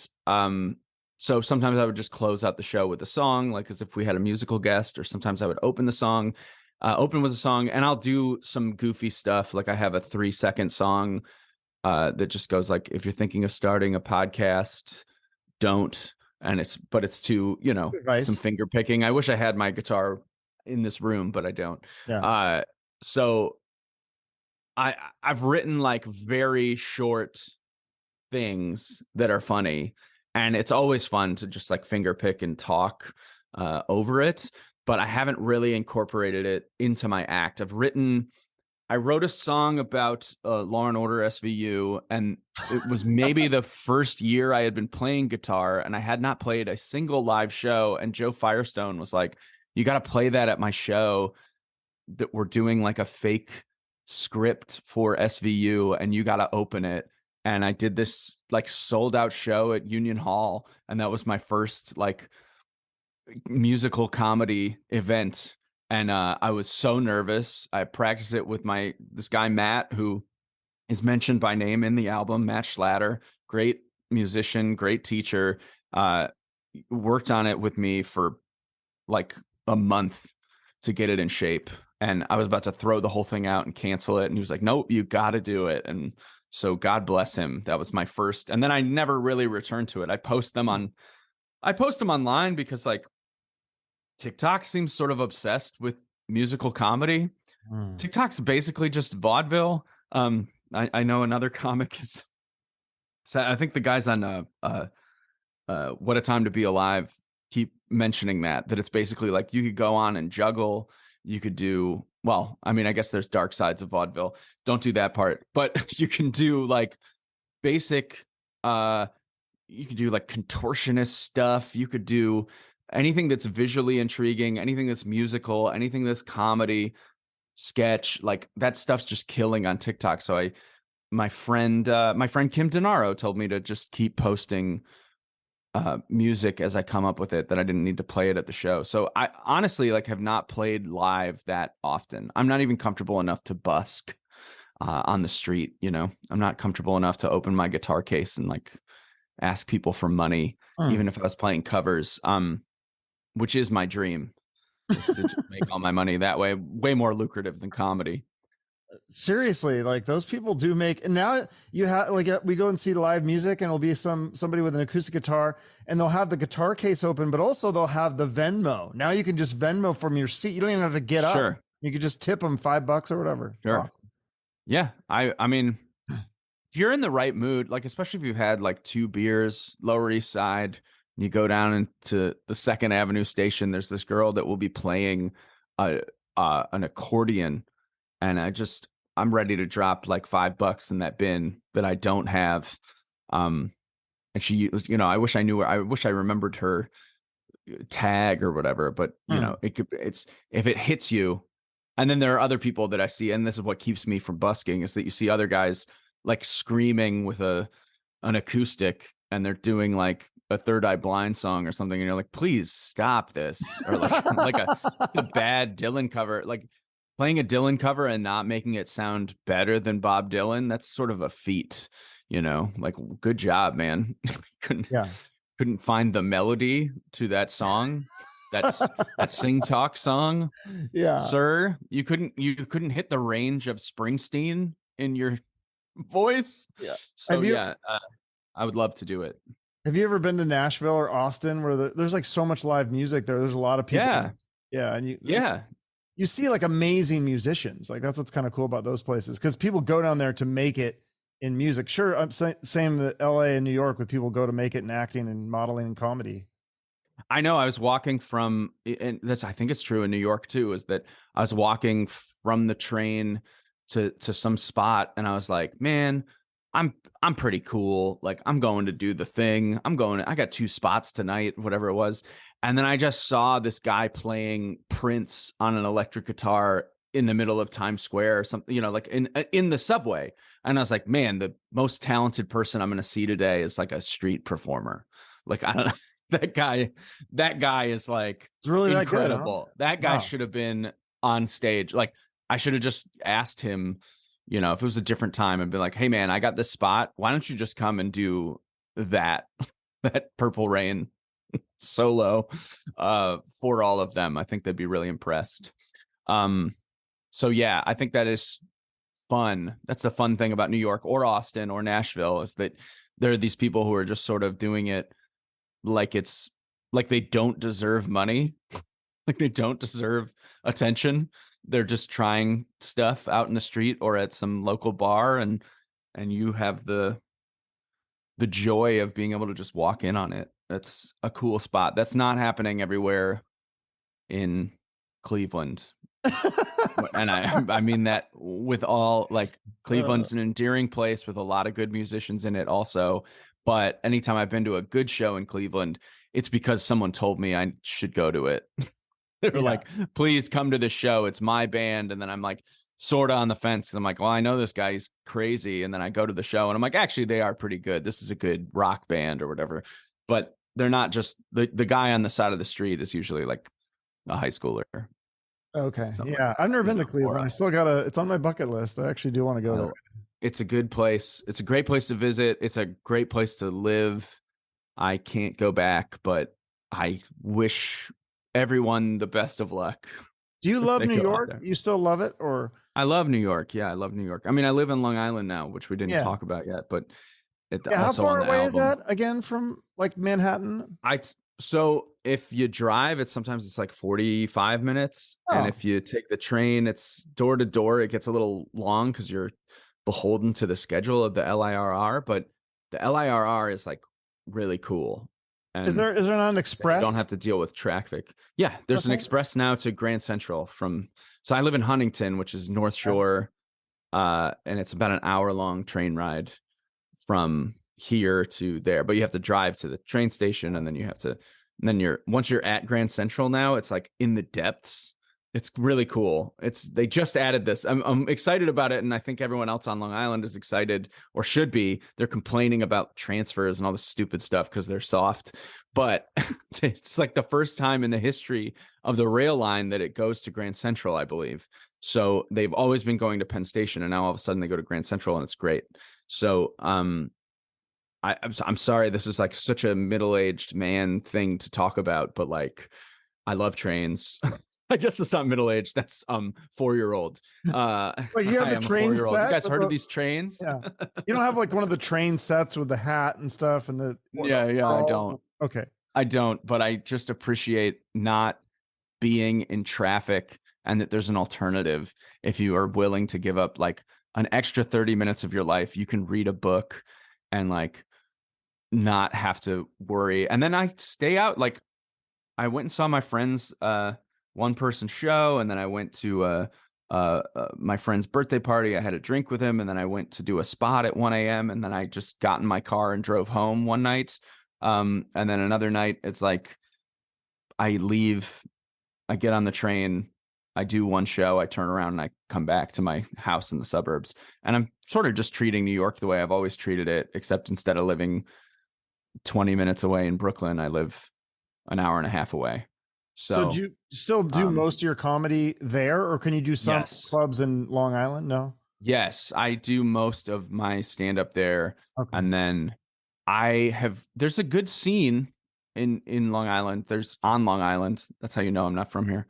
so sometimes I would just close out the show with a song, like as if we had a musical guest, or sometimes I would open with a song, and I'll do some goofy stuff. Like I have a 3-second song that just goes like, if you're thinking of starting a podcast, don't. And it's to, some finger picking. I wish I had my guitar in this room, but I don't. Yeah. So I've written like very short things that are funny, and it's always fun to just like finger pick and talk over it. But I haven't really incorporated it into my act. I wrote a song about Law and Order SVU, and it was maybe the first year I had been playing guitar, and I had not played a single live show. And Joe Firestone was like, you got to play that at my show, that we're doing like a fake script for SVU, and you got to open it. And I did this like sold out show at Union Hall, and that was my first like musical comedy event. And I was so nervous. I practiced it with this guy, Matt, who is mentioned by name in the album, Matt Schlatter, great musician, great teacher, worked on it with me for like a month to get it in shape. And I was about to throw the whole thing out and cancel it. And he was like, nope, you got to do it. And so God bless him. That was my first. And then I never really returned to it. I post them online because like TikTok seems sort of obsessed with musical comedy. TikTok's basically just vaudeville. I know another comic is, I think the guys on What a Time to Be Alive keep mentioning that it's basically like you could go on and juggle. You could do, well, I mean, I guess there's dark sides of vaudeville. Don't do that part, but you can do like basic, you could do like contortionist stuff. You could do anything that's visually intriguing, anything that's musical, anything that's comedy, sketch, like that stuff's just killing on TikTok. So my friend Kim Denaro told me to just keep posting music as I come up with it, that I didn't need to play it at the show. So I honestly like have not played live that often. I'm not even comfortable enough to busk on the street. I'm not comfortable enough to open my guitar case and like ask people for money, even if I was playing covers. Which is my dream, is to just make all my money that way. Way more lucrative than comedy. Seriously, like those people do make. And now you have like we go and see live music, and it'll be somebody with an acoustic guitar, and they'll have the guitar case open, but also they'll have the Venmo. Now you can just Venmo from your seat. You don't even have to get up. You could just tip them $5 or whatever. Sure. Awesome. Yeah, I mean, if you're in the right mood, like especially if you've had like 2 beers, Lower East Side. You go down into the 2nd Avenue station. There's this girl that will be playing an accordion, and I'm ready to drop like $5 in that bin that I don't have. And she, I wish I knew her. I wish I remembered her tag or whatever, but it's if it hits you. And then there are other people that I see, and this is what keeps me from busking, is that you see other guys like screaming with an acoustic, and they're doing like a Third Eye Blind song or something, and you're like, please stop this. Or like like a bad Dylan cover, like playing a Dylan cover and not making it sound better than Bob Dylan. That's sort of a feat, like good job, man. couldn't find the melody to that song. That sing talk song. Yeah. Sir, you couldn't hit the range of Springsteen in your voice. Yeah. So I would love to do it. Have you ever been to Nashville or Austin where there's like so much live music there? There's a lot of people. Yeah. And you see like amazing musicians. Like that's what's kind of cool about those places, because people go down there to make it in music. Sure, I'm same that LA and New York, with people go to make it in acting and modeling and comedy. I know. I was walking from, and I think it's true in New York too, is that I was walking from the train to some spot, and I was like, man, I'm pretty cool. Like I'm going to do the thing. I got 2 spots tonight, whatever it was. And then I just saw this guy playing Prince on an electric guitar in the middle of Times Square or something, like in the subway. And I was like, man, the most talented person I'm going to see today is like a street performer. Like, I don't know. That guy is like, it's really incredible. That good, huh? That guy should have been on stage. Like I should have just asked him, if it was a different time, and been like, hey man, I got this spot. Why don't you just come and do that Purple Rain solo for all of them? I think they'd be really impressed. So yeah, I think that is fun. That's the fun thing about New York or Austin or Nashville, is that there are these people who are just sort of doing it like it's like they don't deserve money, like they don't deserve attention. They're just trying stuff out in the street or at some local bar, and you have the joy of being able to just walk in on it. That's a cool spot. That's not happening everywhere in Cleveland. And I mean that with all, like, Cleveland's an endearing place with a lot of good musicians in it also. But anytime I've been to a good show in Cleveland, it's because someone told me I should go to it. They were like, please come to this show. It's my band. And then I'm like, sort of on the fence. I'm like, well, I know this guy's crazy. And then I go to the show and I'm like, actually, they are pretty good. This is a good rock band or whatever. But they're not just the guy on the side of the street is usually like a high schooler. Okay. Yeah. I've never been to Cleveland. I still it's on my bucket list. I actually do want to go there. It's a good place. It's a great place to visit. It's a great place to live. I can't go back, but I wish everyone the best of luck. Do you love New York? You still love it? Or I love New York. Yeah, I love New York. I mean, I live in Long Island now, which we didn't talk about yet, but how far away is that again from like Manhattan? So if you drive, sometimes it's like 45 minutes. And if you take the train, it's door to door. It gets a little long because you're beholden to the schedule of the LIRR, but the LIRR is like really cool. And is there not an express? You don't have to deal with traffic. Yeah, there's an express now to Grand Central so I live in Huntington, which is North Shore, and it's about an hour-long train ride from here to there. But you have to drive to the train station, and then once you're at Grand Central now, it's like in the depths. It's really cool. They just added this. I'm excited about it, and I think everyone else on Long Island is excited, or should be. They're complaining about transfers and all this stupid stuff because they're soft. But it's like the first time in the history of the rail line that it goes to Grand Central, I believe. So they've always been going to Penn Station, and now all of a sudden they go to Grand Central, and it's great. So I'm sorry, this is like such a middle-aged man thing to talk about, but like I love trains. I guess that's not middle-aged. That's 4-year-old. Like you have the train set. You guys heard of these trains? Yeah. You don't have like one of the train sets with the hat and stuff and the I don't. Okay. I don't, but I just appreciate not being in traffic, and that there's an alternative. If you are willing to give up like an extra 30 minutes of your life, you can read a book and like not have to worry. And then I stay out. Like I went and saw my friends one person show, and then I went to my friend's birthday party. I had a drink with him, and then I went to do a spot at 1 a.m. and then I just got in my car and drove home one night. And then another night, it's like I leave, I get on the train, I do one show, I turn around and I come back to my house in the suburbs. And I'm sort of just treating New York the way I've always treated it, except instead of living 20 minutes away in Brooklyn, I live an hour and a half away. So So do you still do most of your comedy there, or can you do some yes. clubs in Long Island? No. Yes, I do most of my stand up there. Okay. And then there's a good scene in Long Island. There's on Long Island. That's how you know I'm not from here.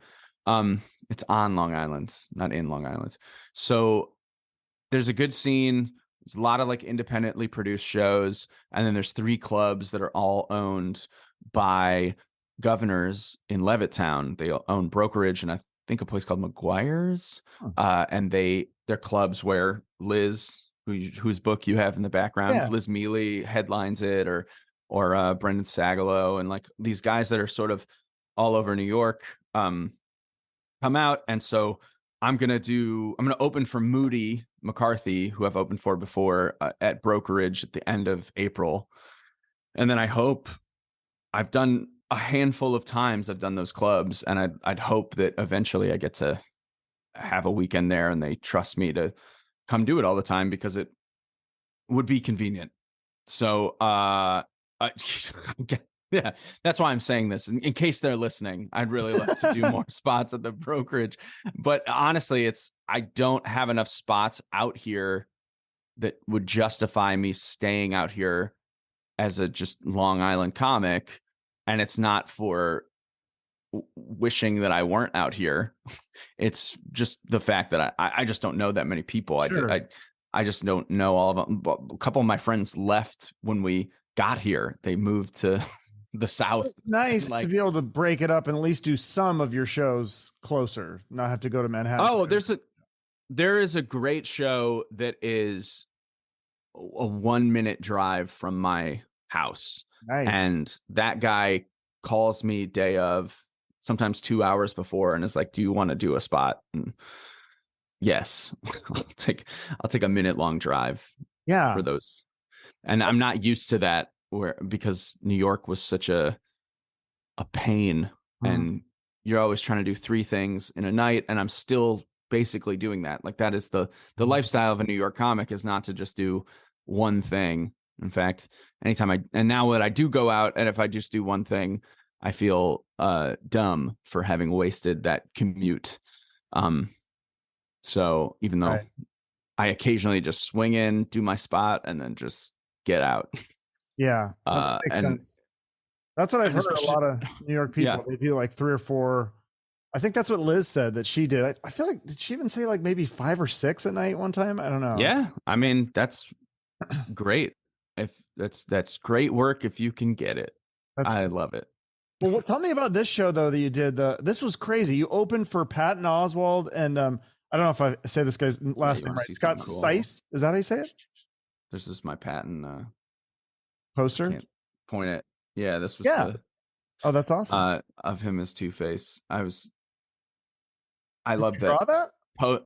It's on Long Island, not in Long Island. So there's a good scene. There's a lot of like independently produced shows. And then there's 3 clubs that are all owned by governors in Levittown. They own Brokerage and I think a place called McGuire's. And they're clubs where Liz, whose book you have in the background, Liz Mealy headlines it, or Brendan Sagalow, and like these guys that are sort of all over New York come out. And so I'm gonna open for Moody McCarthy, who I've opened for before, at Brokerage at the end of April. And then I've done a handful of times, I've done those clubs, and I'd hope that eventually I get to have a weekend there and they trust me to come do it all the time because it would be convenient. So yeah, that's why I'm saying this in case they're listening. I'd really love to do more spots at the Brokerage, but honestly, I don't have enough spots out here that would justify me staying out here as a just Long Island comic. And it's not for wishing that I weren't out here. It's just the fact that I just don't know that many people. Sure. I just don't know all of them. A couple of my friends left when we got here. They moved to the South. It's nice to be able to break it up and at least do some of your shows closer, not have to go to Manhattan. Oh, there is a great show that is a 1-minute drive from my house. Nice. And that guy calls me day of, sometimes 2 hours before, and is like, do you want to do a spot? And yes, I'll take a minute-long drive for those. And I'm not used to that because New York was such a pain, and you're always trying to do 3 things in a night, and I'm still basically doing that. Like that is the lifestyle of a New York comic, is not to just do one thing. In fact, anytime and now that I do go out, and if I just do one thing, I feel dumb for having wasted that commute. So even though I occasionally just swing in, do my spot, and then just get out. Yeah, that makes sense. That's what I've heard a lot of New York people. Yeah. They do like 3 or 4. I think that's what Liz said that she did. I feel like, did she even say like maybe 5 or 6 at night one time? I don't know. Yeah, I mean, that's great. If that's great work if you can get it. I love it. Well, tell me about this show though that you did. This was crazy. You opened for Patton Oswalt and I don't know if I say this guy's last name right. Scott Seiss. Is that how you say it? This is my Patton poster. Can't point it. Yeah, this was oh, that's awesome. Of him as Two-Face. I love that. Draw that?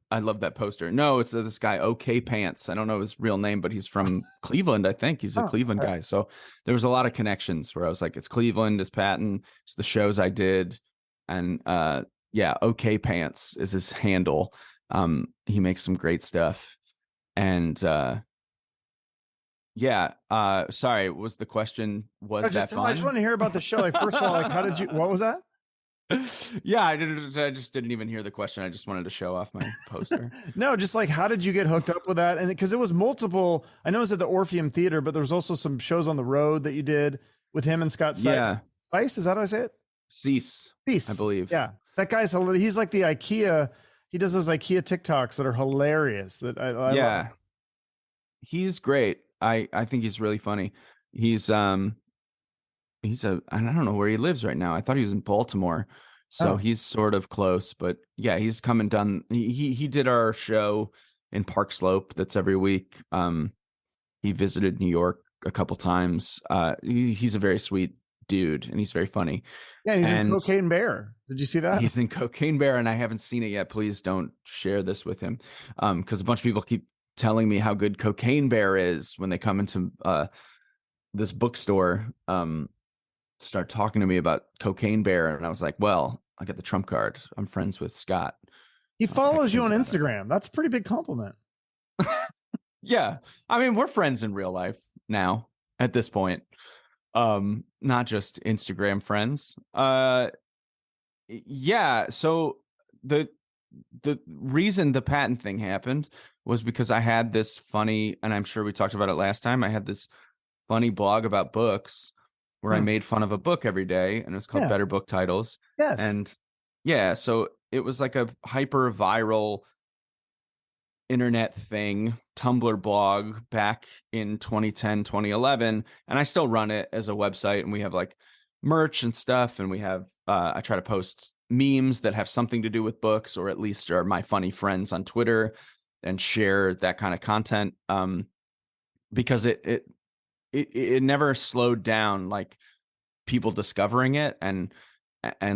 I love that poster. No, it's this guy, OK Pants. I don't know his real name, but he's from Cleveland. I think he's a Cleveland guy. So there was a lot of connections where I was like, it's Cleveland, it's Patton, it's the shows I did. And OK Pants is his handle. He makes some great stuff. And sorry, was the question, that fun? I just want to hear about the show. Like, first of all, like, what was that? Yeah, I just didn't even hear the question. I just wanted to show off my poster. No, just like, how did you get hooked up with that? And because it was multiple, I know it was at the Orpheum Theater, but there was also some shows on the road that you did with him and Scott Seiss. Yeah. Seiss, is that how I say it? Seiss, I believe. Yeah, that guy's he's like the IKEA. He does those IKEA TikToks that are hilarious. That I love. He's great. I think he's really funny. He's I don't know where he lives right now. I thought he was in Baltimore. So he's sort of close, but yeah, he's come and done. He did our show in Park Slope. That's every week. He visited New York a couple times. He's a very sweet dude, and he's very funny. Yeah, he's in And Cocaine Bear. Did you see that? he's in Cocaine Bear, and I haven't seen it yet. Please don't share this with him, because a bunch of people keep telling me how good Cocaine Bear is when they come into this bookstore. Start talking to me about Cocaine Bear, and I was like, well, I got the trump card. I'm friends with Scott. He I'll follows text you him on about Instagram. That's a pretty big compliment. Yeah, I mean, we're friends in real life now at this point, not just Instagram friends. Yeah, so the reason the patent thing happened was because I had this funny, and I'm sure we talked about it last time, I had this funny blog about books where I made fun of a book every day, and it was called Better Book Titles. Yes. And yeah, so it was like a hyper viral internet thing, Tumblr blog back in 2010, 2011. And I still run it as a website, and we have like merch and stuff. And we have, I try to post memes that have something to do with books, or at least are my funny friends on Twitter, and share that kind of content. Because it never slowed down, like people discovering it and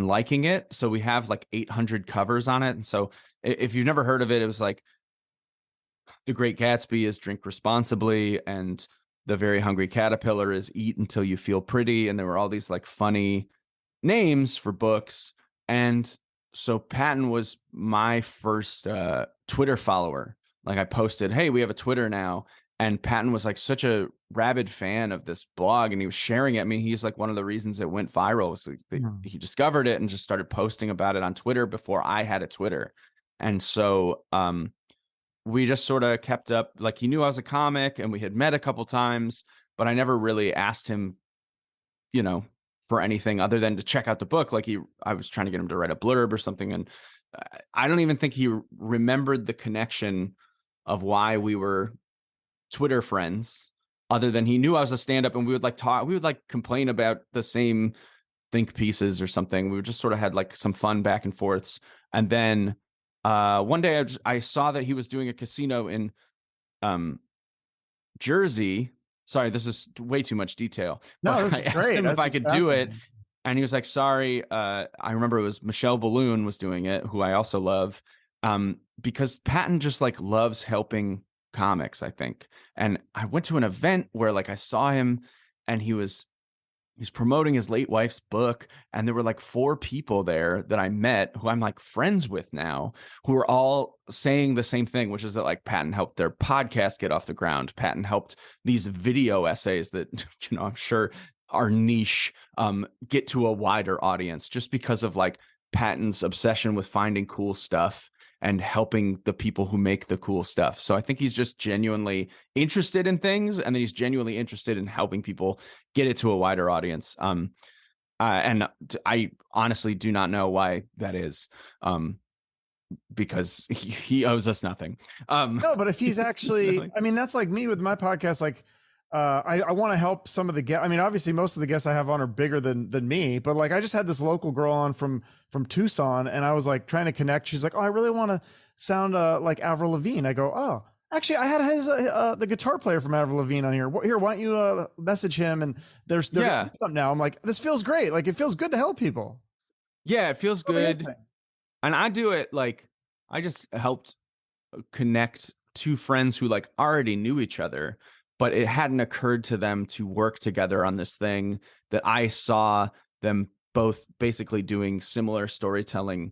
liking it. So we have like 800 covers on it. And so if you've never heard of it, it was like The Great Gatsby is Drink Responsibly, and The Very Hungry Caterpillar is Eat Until You Feel Pretty. And there were all these like funny names for books. And so Patton was my first Twitter follower. Like I posted, hey, we have a Twitter now. And Patton was like such a rabid fan of this blog, and he was sharing it. I mean, he's like one of the reasons it went viral. Was like he discovered it and just started posting about it on Twitter before I had a Twitter. And so we just sort of kept up. Like he knew I was a comic, and we had met a couple times, but I never really asked him, you know, for anything other than to check out the book. Like I was trying to get him to write a blurb or something. And I don't even think he remembered the connection of why we were Twitter friends, other than he knew I was a stand-up, and we would like talk, we would like complain about the same think pieces or something. We would just sort of had like some fun back and forths. And then one day I saw that he was doing a casino in Jersey. Sorry, this is way too much detail. No, But this is I asked great. him if I That's could do it, fascinating. and he was like, sorry. I remember it was Michelle Balloon was doing it, who I also love, because Patton just like loves helping comics, I think. And I went to an event where like I saw him, and he's promoting his late wife's book, and there were like 4 people there that I met who I'm like friends with now, who are all saying the same thing, which is that like Patton helped their podcast get off the ground. Patton helped these video essays that, you know, I'm sure are niche, get to a wider audience, just because of like Patton's obsession with finding cool stuff and helping the people who make the cool stuff. So I think he's just genuinely interested in things, and then he's genuinely interested in helping people get it to a wider audience. And I honestly do not know why that is, because he owes us nothing. No, but if he's actually, I mean, that's like me with my podcast. Like, I want to help some of the guests. I mean, obviously, most of the guests I have on are bigger than me, but like, I just had this local girl on from Tucson, and I was like trying to connect. She's like, "Oh, I really want to sound like Avril Lavigne." I go, "Oh, actually, I had his the guitar player from Avril Lavigne on here. Here, why don't you message him?" And there's something now. I'm like, this feels great. Like, it feels good to help people. Yeah, it feels good. And I do it like I just helped connect 2 friends who like already knew each other, but it hadn't occurred to them to work together on this thing that I saw them both basically doing similar storytelling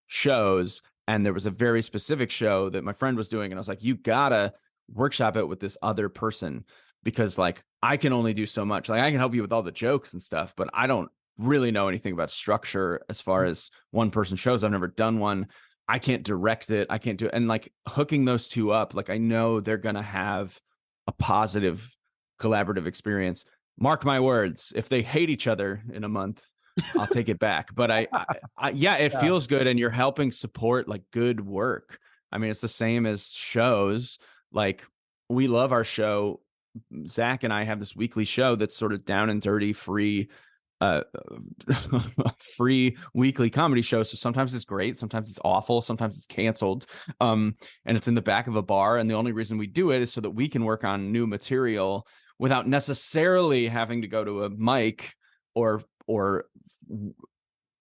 shows. And there was a very specific show that my friend was doing, and I was like, you gotta workshop it with this other person, because like I can only do so much. Like I can help you with all the jokes and stuff, but I don't really know anything about structure as far as one person shows. I've never done one. I can't direct it. I can't do it. And like hooking those 2 up, like I know they're gonna have a positive collaborative experience. Mark my words, if they hate each other in a month, I'll take it back. But it feels good, and you're helping support like good work. I mean, it's the same as shows. Like we love our show. Zach and I have this weekly show that's sort of down and dirty, free, free weekly comedy show. So sometimes it's great, sometimes it's awful, sometimes it's canceled, and it's in the back of a bar, and the only reason we do it is so that we can work on new material without necessarily having to go to a mic or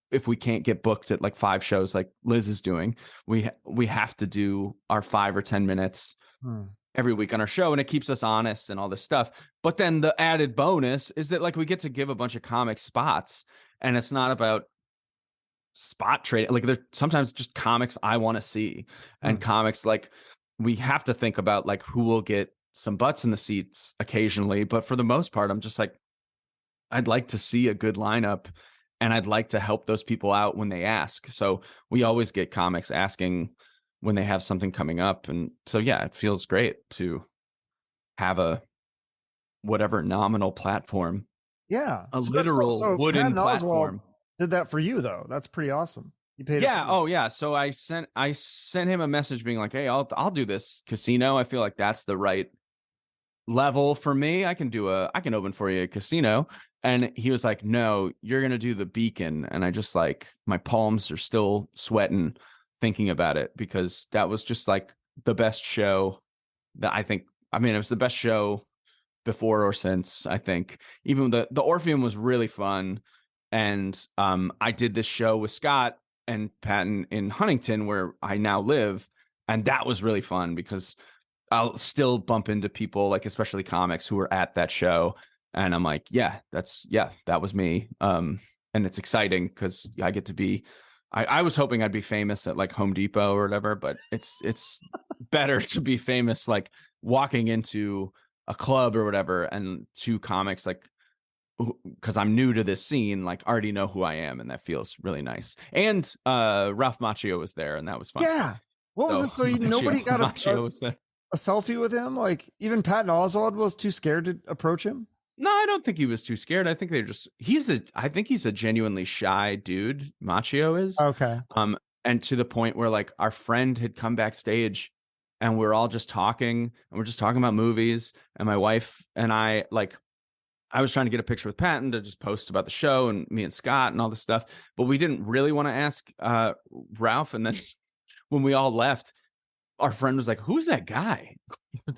if we can't get booked at like 5 shows like Liz is doing, we have to do our 5 or 10 minutes every week on our show, and it keeps us honest and all this stuff. But then the added bonus is that like we get to give a bunch of comic spots, and it's not about spot trade. Like there's sometimes just comics I want to see, and comics like we have to think about like who will get some butts in the seats occasionally. But for the most part, I'm just like, I'd like to see a good lineup, and I'd like to help those people out when they ask. So we always get comics asking when they have something coming up. And so, yeah, it feels great to have a whatever nominal platform. Yeah. A So literal cool. So wooden Patton platform. Oswalt did that for you though. That's pretty awesome. You paid. Yeah. Oh yeah. So I sent him a message being like, hey, I'll do this casino. I feel like that's the right level for me. I can open for you a casino. And he was like, no, you're going to do the Beacon. And I just like, my palms are still sweating thinking about it, because that was just like the best show that it was the best show before or since, I think. Even the Orpheum was really fun. And I did this show with Scott and Patton in Huntington, where I now live. And that was really fun because I'll still bump into people, like especially comics, who were at that show. And I'm like, that was me. And it's exciting because I get to be, I was hoping I'd be famous at like Home Depot or whatever, but it's better to be famous, like walking into a club or whatever, and 2 comics, like, because I'm new to this scene, like already know who I am. And that feels really nice. And Ralph Macchio was there, and that was fun. Yeah. What was it? So nobody got Macchio was there. A selfie with him? Like even Patton Oswalt was too scared to approach him? No, I don't think he was too scared. I think I think he's a genuinely shy dude. Macchio is. Okay. And to the point where like our friend had come backstage, and we're all just talking, and we're just talking about movies. And my wife and I was trying to get a picture with Patton to just post about the show and me and Scott and all this stuff. But we didn't really want to ask Ralph. And then when we all left, our friend was like, who's that guy?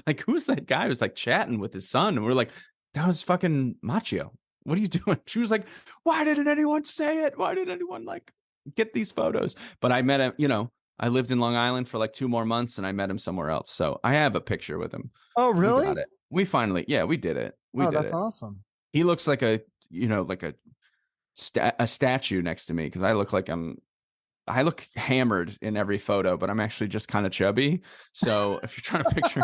Like, who's that guy who's like chatting with his son? And we're like, that was fucking Macchio. What are you doing? She was like, why didn't anyone say it? Why did anyone like get these photos? But I met him, I lived in Long Island for like 2 more months, and I met him somewhere else. So I have a picture with him. Oh, really? We got it. We finally, we did it. That's awesome. He looks like a statue next to me, because I look hammered in every photo, but I'm actually just kind of chubby. So if you're trying to picture,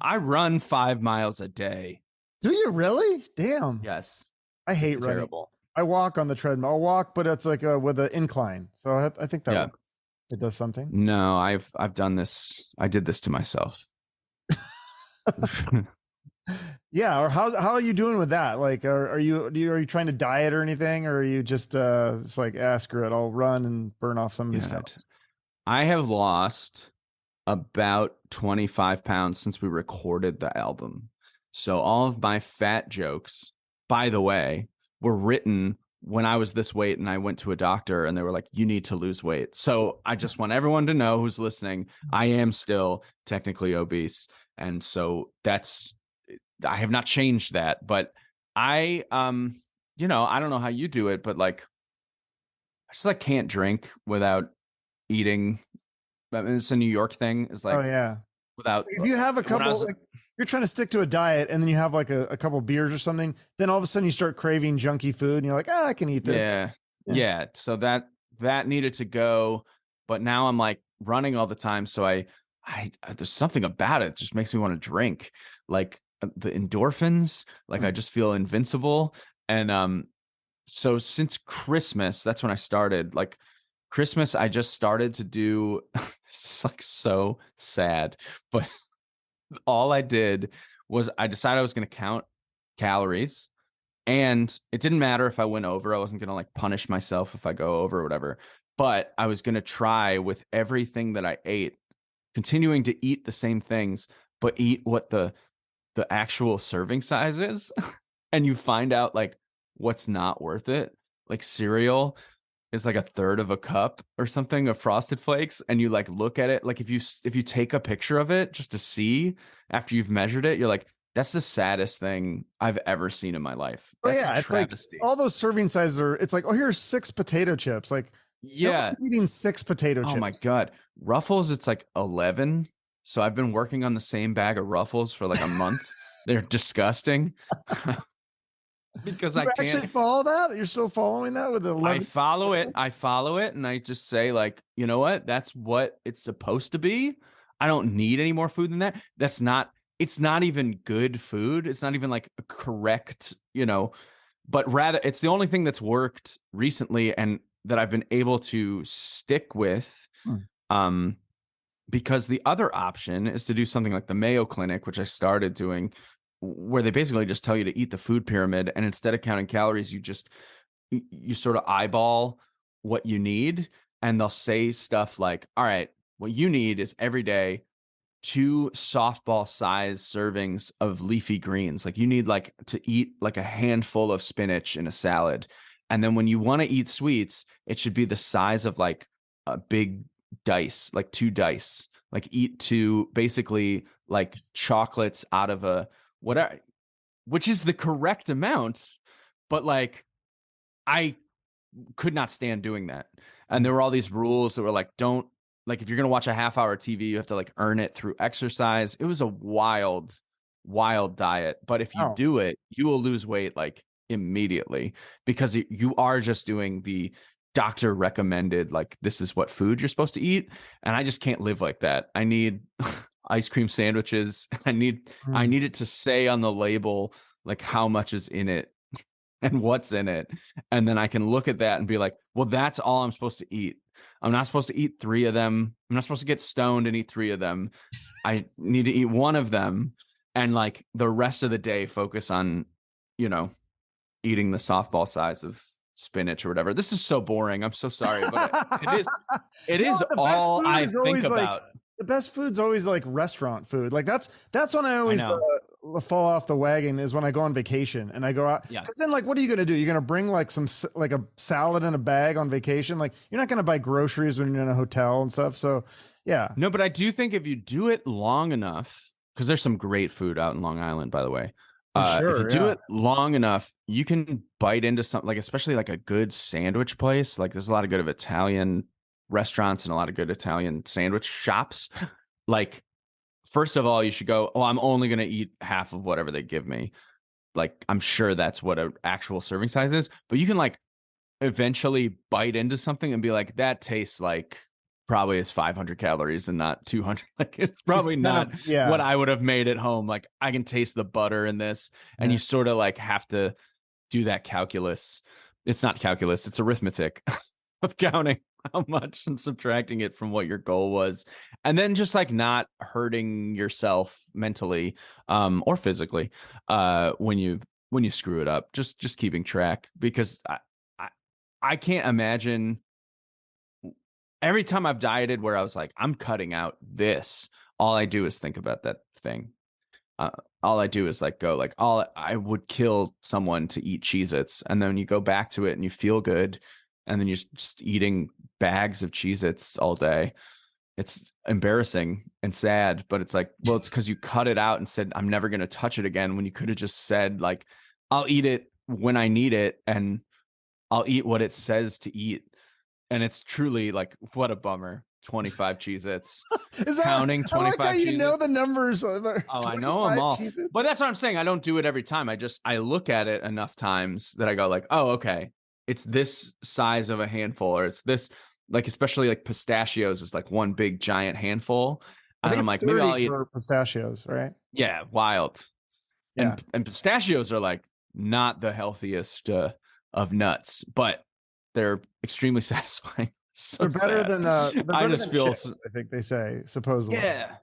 I run 5 miles a day. Do you really? Damn. Yes. I hate running. Terrible. I walk on the treadmill. I'll walk, but it's like with an incline. So I think that works. It does something. No, I've done this. I did this to myself. Yeah. Or how are you doing with that? Like, are you trying to diet or anything, or are you just it's like, screw it, I'll run and burn off some of these calories? I have lost about 25 pounds since we recorded the album. So all of my fat jokes, by the way, were written when I was this weight, and I went to a doctor, and they were like, you need to lose weight. So I just want everyone to know who's listening, I am still technically obese. And so I have not changed that, but I don't know how you do it, but like, I just like can't drink without eating. I mean, it's a New York thing. It's like, without, if you have a couple, you're trying to stick to a diet, and then you have like a couple beers or something, then all of a sudden you start craving junky food, and you're like, I can eat this. Yeah. So that needed to go, but now I'm like running all the time. So I there's something about it just makes me want to drink, like the endorphins, like I just feel invincible. And so since Christmas, that's when I started. Like Christmas, I just started to do this is like so sad, but all I did was I decided I was going to count calories, and it didn't matter if I went over. I wasn't going to like punish myself if I go over or whatever, but I was going to try with everything that I ate, continuing to eat the same things, but eat what the actual serving size is. And you find out like what's not worth it. Like cereal is like a third of a cup or something of Frosted Flakes, and you like look at it, like if you take a picture of it just to see after you've measured it, you're like, That's the saddest thing I've ever seen in my life. Oh That's a yeah, it's like travesty. all those serving sizes are. It's like, oh, here's 6 potato chips. Like Yeah. nobody's eating 6 potato Oh my chips. God. Ruffles, it's like 11. So I've been working on the same bag of Ruffles for like a month. They're disgusting because You I can't. actually follow that? You're still following that with the I 11? follow it. I follow it. And I just say, like, you know what? That's what it's supposed to be. I don't need any more food than that. It's not even good food. It's not even like a correct, but rather it's the only thing that's worked recently and that I've been able to stick with. Hmm. Um, because the other option is to do something like the Mayo Clinic, which I started doing, where they basically just tell you to eat the food pyramid, and instead of counting calories, you sort of eyeball what you need, and they'll say stuff like, all right, what you need is every day 2 softball size servings of leafy greens. Like you need like to eat like a handful of spinach in a salad. And then when you want to eat sweets, it should be the size of like a big dice, like 2 dice. Like eat 2 basically like chocolates out of a whatever, which is the correct amount, but like I could not stand doing that. And there were all these rules that were like, don't, like, if you're going to watch a half-hour TV, you have to like earn it through exercise. It was a wild, wild diet. But if you Oh, do it, you will lose weight like immediately because you are just doing the doctor recommended, like, this is what food you're supposed to eat. And I just can't live like that. I need ice cream sandwiches. I hmm. need it to say on the label, like, how much is in it and what's in it. And then I can look at that and be like, well, that's all I'm supposed to eat. I'm not supposed to eat 3 of them. I'm not supposed to get stoned and eat 3 of them. I need to eat 1 of them and like the rest of the day focus on, you know, eating the softball size of spinach or whatever. This is so boring. I'm so sorry, but it No, is the best all food I is think always like about. the best food's always like restaurant food. Like that's when I I always know. fall off the wagon is when I go on vacation and I go out Yeah. because then like what are you gonna do? You're gonna bring like like a salad in a bag on vacation. Like you're not gonna buy groceries when you're in a hotel and stuff. So yeah, No, but I do think if you do it long enough, because there's some great food out in Long Island, by the way. I'm If you sure. do Yeah, it long enough, you can bite into something like, especially like a good sandwich place. Like there's a lot of good of Italian restaurants and a lot of good Italian sandwich shops. Like, first of all, you should go, oh, I'm only going to eat half of whatever they give me. Like, I'm sure that's what an actual serving size is, but you can like eventually bite into something and be like, that tastes like probably is 500 calories and not 200. Like it's you probably can kind not of yeah. what I would have made at home. Like I can taste the butter in this, and Yeah. you sort of like have to do that calculus. It's not calculus, it's arithmetic of counting how much and subtracting it from what your goal was, and then just like not hurting yourself mentally or physically when you screw it up, just keeping track, because I I can't imagine every time I've dieted where I was like, I'm cutting out this, all I do is think about that thing. Uh, all I do is like go like, all I would kill someone to eat Cheez-Its, and then you go back to it and you feel good, and then you're just eating bags of Cheez-Its all day. It's embarrassing and sad, but it's like, well, it's because you cut it out and said, I'm never going to touch it again, when you could have just said like, I'll eat it when I need it, and I'll eat what it says to eat. And it's truly like, what a bummer. 25 Cheez-Its. Is that Counting I like how 25 you know the Cheez-Its. numbers of Oh, I know them 25 all. cheeses. But that's what I'm saying. I don't do it every time. I look at it enough times that I go like, oh, okay. It's this size of a handful, or it's this, like, especially like pistachios is like one big giant handful. I And think I'm it's like, maybe 30 I'll eat, for pistachios, right? yeah, wild. Yeah. And pistachios are like not the healthiest of nuts, but they're extremely satisfying. So sad. They're I better just than feel chips, I think they say, supposedly. yeah.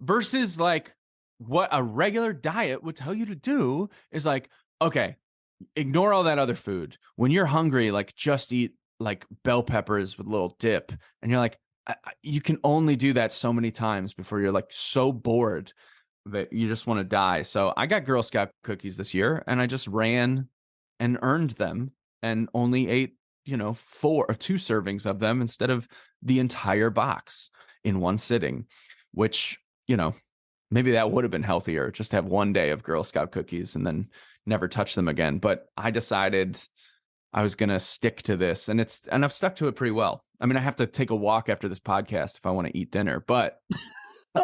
Versus like what a regular diet would tell you to do is like, okay, ignore all that other food. When you're hungry, like just eat like bell peppers with a little dip. And you're like, you can only do that so many times before you're like so bored that you just want to die. So I got Girl Scout cookies this year, and I just ran and earned them and only ate, 4 or 2 servings of them instead of the entire box in one sitting, which, maybe that would have been healthier, just to have one day of Girl Scout cookies and then never touch them again. But I decided I was going to stick to this, and I've stuck to it pretty well. I mean, I have to take a walk after this podcast if I want to eat dinner, but All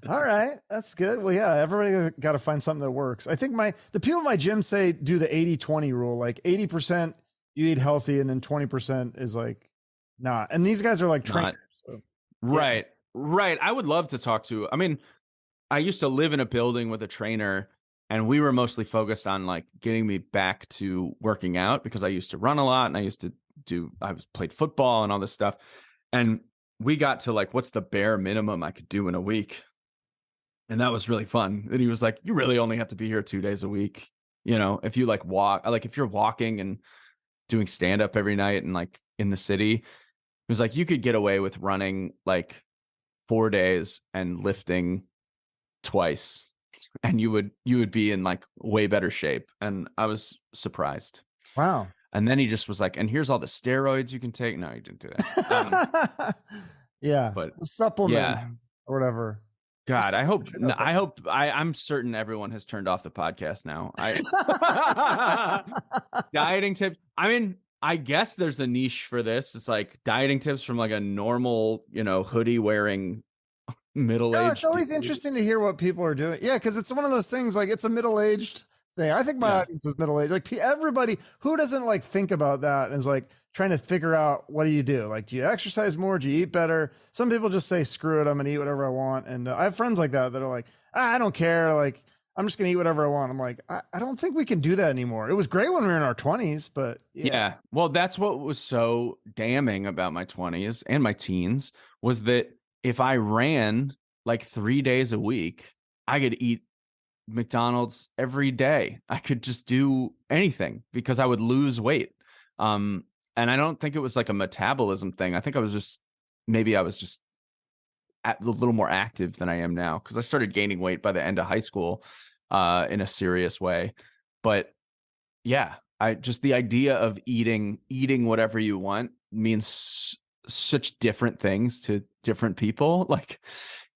right, that's good. Well, yeah, everybody got to find something that works. I think the people in my gym say do the 80-20 rule, like 80% you eat healthy and then 20% is like not. And these guys are like trainers. So, right. Right. I would love to talk to, I mean, I used to live in a building with a trainer, and we were mostly focused on like getting me back to working out because I used to run a lot and I used to played football and all this stuff. And we got to like, what's the bare minimum I could do in a week? And that was really fun. And he was like, you really only have to be here 2 days a week. You know, if you like walk, like if you're walking and doing stand up every night and like in the city, it was like, you could get away with running like 4 days and lifting twice, and you would be in like way better shape. And I was surprised. wow. And then he just was like, and here's all the steroids you can take. No, he didn't do that. Yeah, but supplement, yeah, or whatever. God, I'm certain everyone has turned off the podcast now. Dieting tips. I mean, I guess there's a niche for this. It's like dieting tips from like a normal, hoodie wearing middle-aged. It's always interesting to hear what people are doing. Yeah, because it's one of those things, like it's a middle-aged thing. I think my audience is middle-aged. Like everybody who doesn't like think about that and is like trying to figure out, what do you do? Like, do you exercise more? Do you eat better? Some people just say, screw it, I'm gonna eat whatever I want. And I have friends like that are like, I don't care. Like, I'm just gonna eat whatever I want. I'm like, I don't think we can do that anymore. It was great when we were in our 20s, but yeah. Well, that's what was so damning about my 20s and my teens, was that if I ran like 3 days a week, I could eat McDonald's every day. I could just do anything because I would lose weight. And I don't think it was like a metabolism thing. I think I was just a little more active than I am now, because I started gaining weight by the end of high school in a serious way. But yeah, the idea of eating whatever you want means such different things to different people. Like,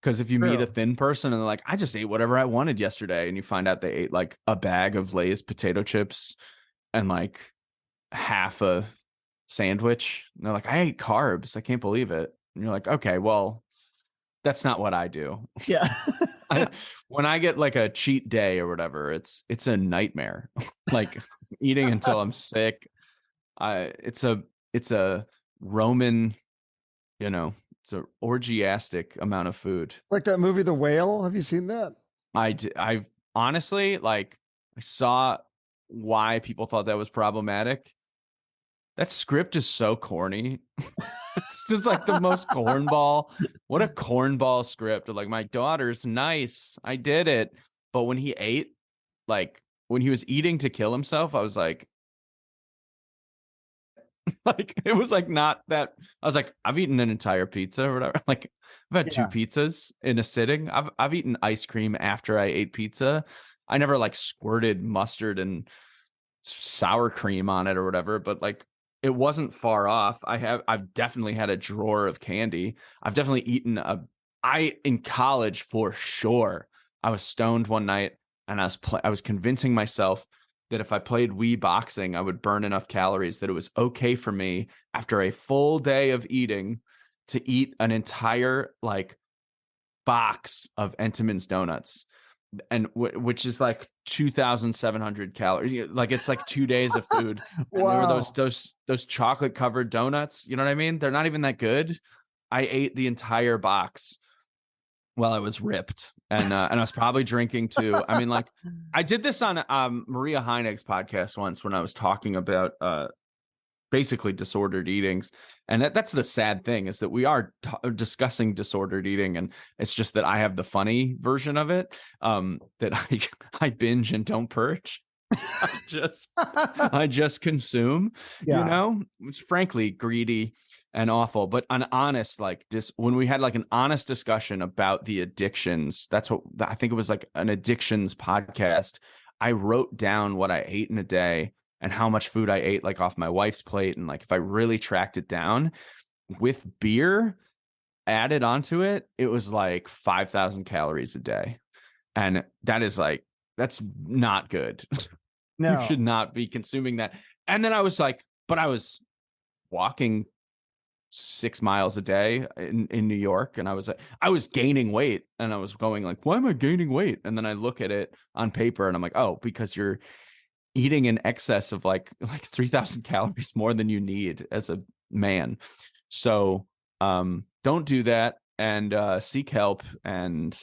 because if you meet a thin person and they're like, I just ate whatever I wanted yesterday, and you find out they ate like a bag of Lay's potato chips and like half a sandwich, and they're like, I ate carbs, I can't believe it. And you're like, okay, well, that's not what I do. Yeah. When I get like a cheat day or whatever, it's a nightmare. Like eating until I'm sick. It's a Roman, it's an orgiastic amount of food. It's like that movie, The Whale. Have you seen that? I've honestly, like, I saw why people thought that was problematic. That script is so corny. It's just like the most cornball. What a cornball script. Like, my daughter's nice, I did it. But when he ate, like when he was eating to kill himself, I was like, like, it was like not that. I was like, I've eaten an entire pizza or whatever. Like, I've had 2 pizzas in a sitting. I've eaten ice cream after I ate pizza. I never like squirted mustard and sour cream on it or whatever, but like, it wasn't far off. I've definitely had a drawer of candy. I've definitely eaten in college for sure. I was stoned one night and I was convincing myself that if I played Wii boxing, I would burn enough calories that it was okay for me after a full day of eating to eat an entire like box of Entenmann's donuts, and which is like 2,700 calories. Like, it's like 2 days of food. Wow. And there were those chocolate covered donuts. You know what I mean? They're not even that good. I ate the entire box while I was ripped, and I was probably drinking too. I mean, like, I did this on Maria Heineg's podcast once when I was talking about basically disordered eatings, and that's the sad thing, is that we are discussing disordered eating, and it's just that I have the funny version of it, that I binge and don't purge. I just consume. It's frankly greedy and awful. But an honest, like, when we had like an honest discussion about the addictions, that's what I think it was, like an addictions podcast. I wrote down what I ate in a day and how much food I ate, like off my wife's plate. And like, if I really tracked it down with beer, added onto it, it was like 5,000 calories a day. And that is like, that's not good. You No. should not be consuming that. And then I was like, but I was walking 6 miles a day in New York, and I was gaining weight, and I was going like, why am I gaining weight? And then I look at it on paper, and I'm like, oh, because you're eating in excess of like 3,000 calories more than you need as a man. So don't do that, and seek help. And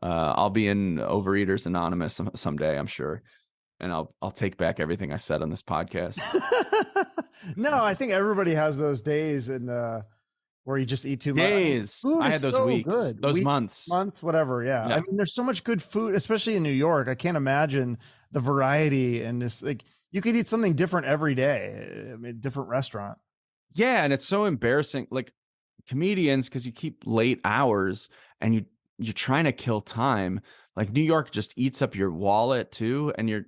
I'll be in Overeaters Anonymous someday, I'm sure, and I'll take back everything I said on this podcast. No, I think everybody has those days and where you just eat too much. Days. Food I is had those so weeks, good. those Weeks, months. whatever. Yeah. I Yeah. mean, there's so much good food, especially in New York. I can't imagine the variety and this, like, you could eat something different every day. I mean, different restaurant. Yeah, and it's so embarrassing. Like comedians, because you keep late hours and you're trying to kill time. Like New York just eats up your wallet too, and you're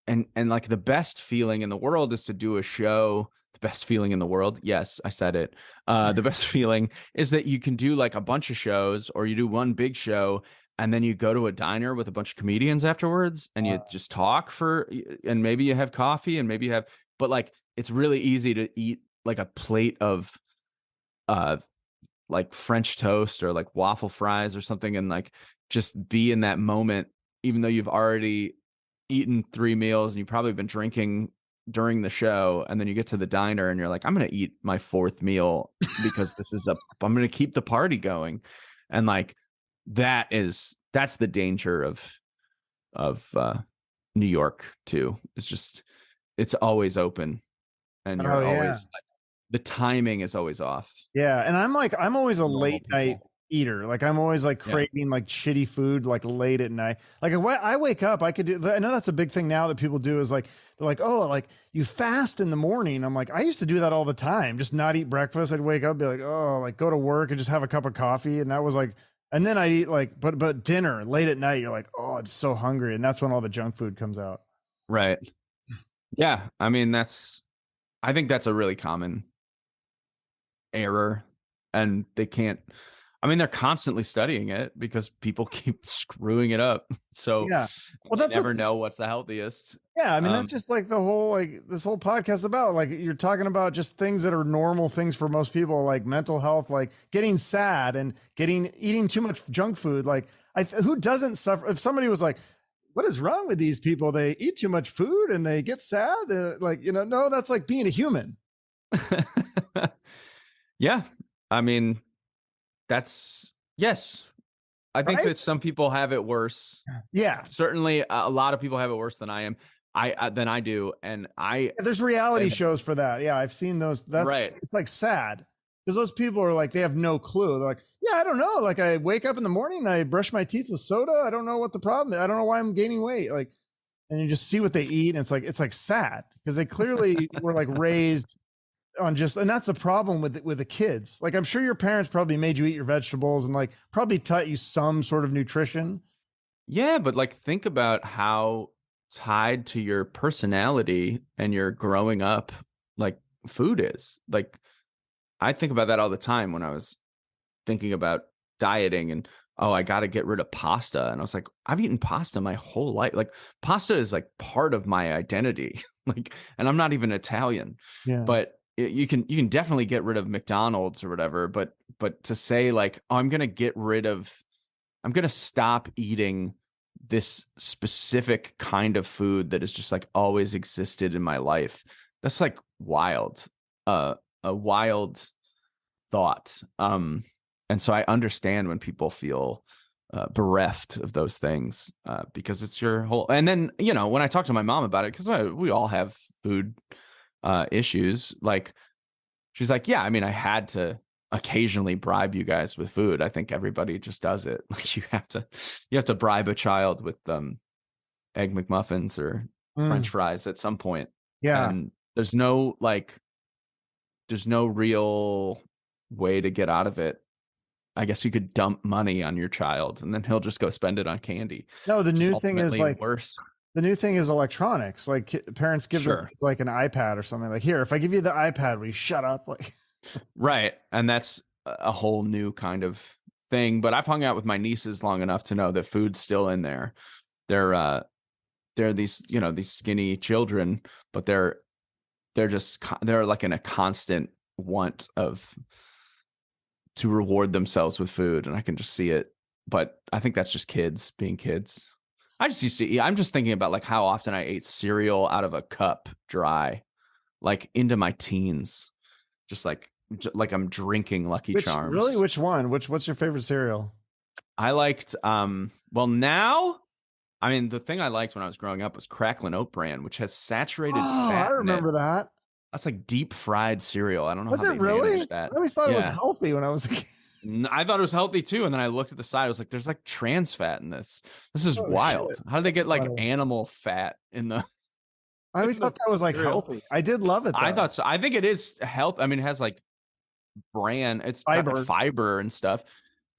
and like the best feeling in the world is to do a show. The best feeling in the world, yes, I said it. The best feeling is that you can do like a bunch of shows, or you do one big show, and then you go to a diner with a bunch of comedians afterwards, and you just talk and maybe you have coffee, and maybe you have, but like it's really easy to eat like a plate of like French toast or like waffle fries or something, and like just be in that moment, even though you've already eaten 3 meals and you've probably been drinking during the show. And then you get to the diner and you're like, I'm going to eat my 4th meal because I'm going to keep the party going. And like, that's the danger of New York too. It's always open, and you're always like, the timing is always off. Yeah, and I'm always a late night people. eater. Like I'm always like craving like shitty food like late at night. Like if I wake up, I could do. I know that's a big thing now that people do is like they're like, oh, like you fast in the morning. I'm like, I used to do that all the time, just not eat breakfast. I'd wake up, be like, oh, like go to work and just have a cup of coffee, and that was like, and then I eat like, but dinner late at night, you're like, oh, I'm so hungry, and that's when all the junk food comes out. Right. Yeah, I mean I think that's a really common error, and they're constantly studying it because people keep screwing it up. So Yeah, well, they never know what's the healthiest. Yeah, I mean that's just like the whole like this whole podcast about like you're talking about just things that are normal things for most people, like mental health, like getting sad and eating too much junk food. Like who doesn't suffer? If somebody was like, what is wrong with these people? They eat too much food and they get sad. Like, no, that's like being a human. Yeah, I mean yes. I think that some people have it worse. Yeah, certainly a lot of people have it worse than I am. Than I do, and there's reality shows for that. Yeah, I've seen those. That's right. It's like sad because those people are like they have no clue. They're like, yeah, I don't know. Like I wake up in the morning, I brush my teeth with soda. I don't know what the problem is. I don't know why I'm gaining weight. Like, and you just see what they eat, and it's like sad because they clearly were like raised on and that's the problem with the kids. Like I'm sure your parents probably made you eat your vegetables and like probably taught you some sort of nutrition. Yeah, but like think about how tied to your personality and your growing up like food is. Like I think about that all the time when I was thinking about dieting, and I got to get rid of pasta, and I was like, I've eaten pasta my whole life. Like pasta is like part of my identity. Like, and I'm not even Italian. Yeah. But you can definitely get rid of McDonald's or whatever, but to say like, oh, I'm going to stop eating this specific kind of food that has just like always existed in my life. That's like wild, a wild thought. And so I understand when people feel bereft of those things because it's your whole. And then, when I talk to my mom about it, because we all have food issues, like she's like, yeah, I mean, I had to occasionally bribe you guys with food. I think everybody just does it. Like you have to bribe a child with egg McMuffins or French fries at some point. Yeah. And there's no real way to get out of it. I guess you could dump money on your child and then he'll just go spend it on candy. No, the new thing is like worse. The new thing is electronics. Like parents give them like an iPad or something. Like, here, if I give you the iPad, will you shut up? Like, right. And that's a whole new kind of thing. But I've hung out with my nieces long enough to know that food's still in there. They're these, these skinny children, but they're like in a constant want to reward themselves with food, and I can just see it. But I think that's just kids being kids. I just used to eat. I'm just thinking about like how often I ate cereal out of a cup dry, like into my teens, just like I'm drinking Lucky Charms. Really? Which one? What's your favorite cereal? I liked well, now, I mean, the thing I liked when I was growing up was Cracklin' Oat Bran, which has saturated fat. I remember that. That's like deep fried cereal. I don't know Was how it they really? managed that. I always thought it was healthy when I was a kid. I thought it was healthy too, and then I looked at the side. I was like, "There's like trans fat in this. This is wild. Shit. How did they get like funny. animal fat in the?" I always thought that was like cereal. healthy. I did love it, though. I thought so. I think it is health. I mean, it has like bran. It's got fiber and stuff,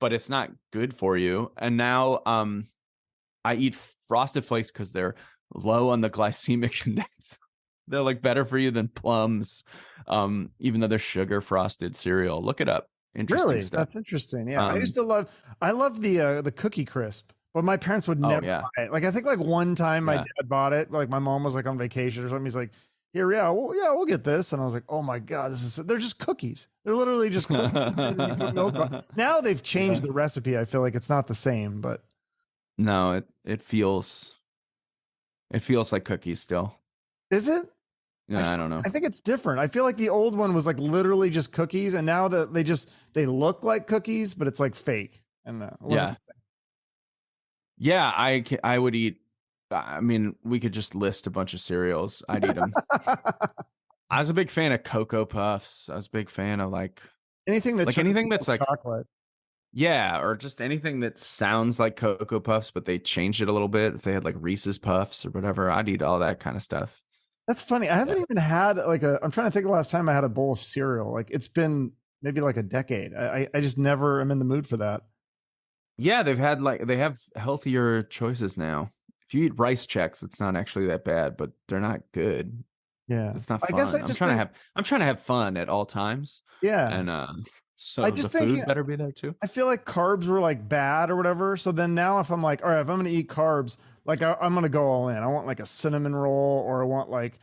but it's not good for you. And now, I eat Frosted Flakes because they're low on the glycemic index. They're like better for you than plums, even though they're sugar frosted cereal. Look it up. Interesting stuff. That's interesting. Yeah, I love the Cookie Crisp, but my parents would never buy it. Like I think like one time my dad bought it. Like my mom was like on vacation or something. He's like, "Here, we'll get this," and I was like, "Oh my god, they're just cookies. They're literally just cookies." And you put milk on. Now they've changed the recipe. I feel like it's not the same, but no, it feels like cookies still. Is it? Yeah, I don't know. I think it's different. I feel like the old one was like literally just cookies, and now that they look like cookies, but it's like fake. And yeah, I would eat. I mean, we could just list a bunch of cereals. I'd eat them. I was a big fan of Cocoa Puffs. I was a big fan of like anything that's like chocolate. Yeah, or just anything that sounds like Cocoa Puffs, but they changed it a little bit. If they had like Reese's Puffs or whatever, I'd eat all that kind of stuff. That's funny. I haven't even had like I'm trying to think of the last time I had a bowl of cereal. Like it's been maybe like a decade. I just never am in the mood for that. Yeah, they have healthier choices now. If you eat Rice Chex, it's not actually that bad, but they're not good. Yeah, it's not fun. I guess I'm trying to have fun at all times. Yeah, and so I just the food better be there too. I feel like carbs were like bad or whatever. So then now if I'm like, all right, if I'm going to eat carbs, like I'm going to go all in. I want like a cinnamon roll, or I want like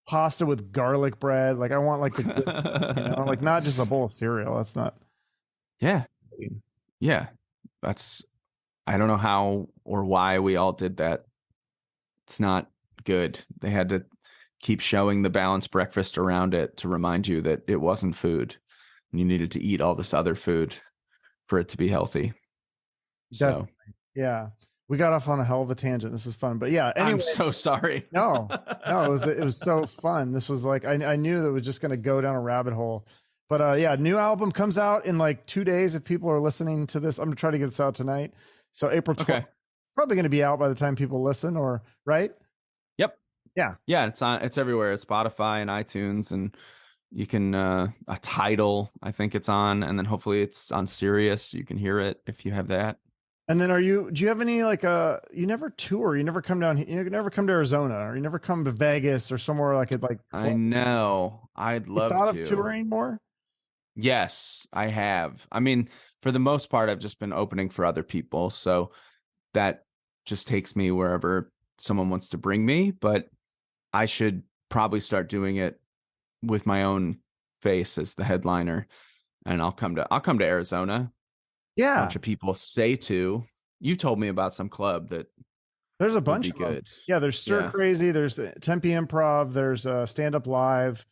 pasta with garlic bread. Like I want like the good stuff, like not just a bowl of cereal. That's not. Yeah. I don't know how or why we all did that. It's not good. They had to keep showing the balanced breakfast around it to remind you that it wasn't food. You needed to eat all this other food for it to be healthy. Definitely. So yeah, we got off on a hell of a tangent. This was fun, but yeah. Anyway, I'm so sorry. No, it was so fun. This was like I knew that it was just going to go down a rabbit hole. But yeah, new album comes out in like 2 days. If people are listening to this, I'm gonna try to get this out tonight. So April 12th. It's probably going to be out by the time people listen, or right? Yep. Yeah. It's everywhere. It's Spotify and iTunes, and you can a Tidal, I think it's on, and then hopefully it's on Sirius. You can hear it if you have that. And then do you have any like you never tour, you never come down, you never come to Arizona, or you never come to Vegas or somewhere like it like I know. I'd love thought to. Of touring more? Yes, I have. I mean, for the most part, I've just been opening for other people. So that just takes me wherever someone wants to bring me. But I should probably start doing it with my own face as the headliner. And I'll come to Arizona. Yeah. A bunch of people say to. You told me about some club that there's a bunch of good. Yeah, there's Stir Crazy, there's Tempe Improv, there's Stand Up Live.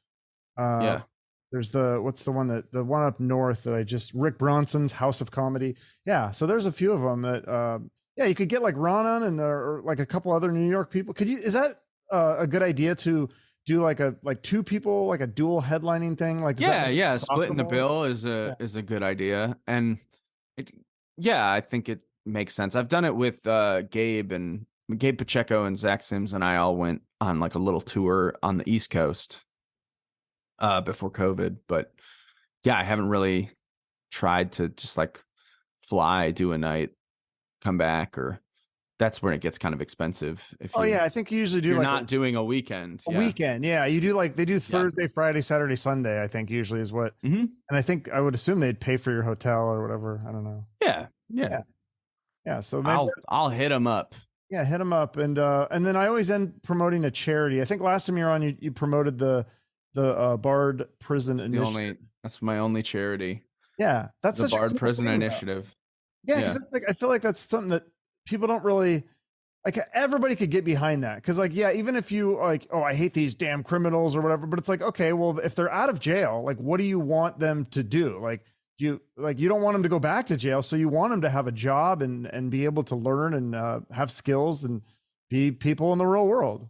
There's what's the one up north that Rick Bronson's House of Comedy. Yeah. So there's a few of them that, you could get like Ron on and or like a couple other New York people. Is that a good idea to do like two people, like a dual headlining thing? Like, splitting the bill is a good idea. And I think it makes sense. I've done it with Gabe Pacheco and Zach Sims, and I all went on like a little tour on the East Coast before COVID. But yeah, I haven't really tried to just like fly, do a night, come back, or that's where it gets kind of expensive. If Oh you, yeah, I think you usually do you're like not doing a weekend. a Yeah. weekend. Yeah, you do like they do Thursday, Friday, Saturday, Sunday. I think usually is what. Mm-hmm. And I think I would assume they'd pay for your hotel or whatever. I don't know. Yeah. Yeah. Yeah. So maybe I'll hit them up. yeah, hit them up, and then I always end promoting a charity. I think last time you were on, you promoted the Bard Prison Initiative. That's my only charity. Yeah, that's the such Bard a cool Prison thing, Initiative. Yeah, because it's like I feel like that's something that people don't really like. Everybody could get behind that because, like, yeah, even if you like, oh, I hate these damn criminals or whatever, but it's like, okay, well, if they're out of jail, like, what do you want them to do? Like, you don't want them to go back to jail, so you want them to have a job and be able to learn and have skills and be people in the real world.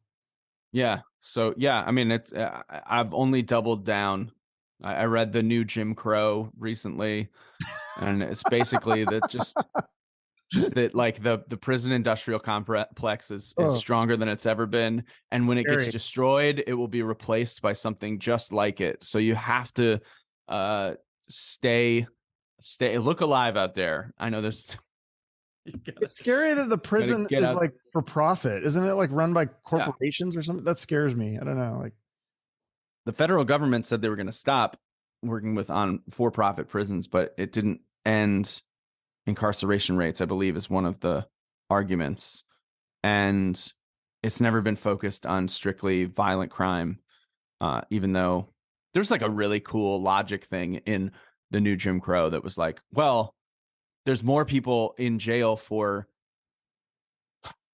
Yeah. So yeah, I mean, it's I've only doubled down. I read the new Jim Crow recently, and it's basically that just that like the prison industrial complex is stronger than it's ever been, and when it gets destroyed, it will be replaced by something just like it. So you have to stay look alive out there. I know there's it's scary that the prison is out. Like for profit, isn't it? Like run by corporations or something? That scares me. I don't know. Like the federal government said they were going to stop working on for-profit prisons, but it didn't end incarceration rates, I believe, is one of the arguments. And it's never been focused on strictly violent crime, even though there's like a really cool logic thing in the new Jim Crow that was like, well, there's more people in jail for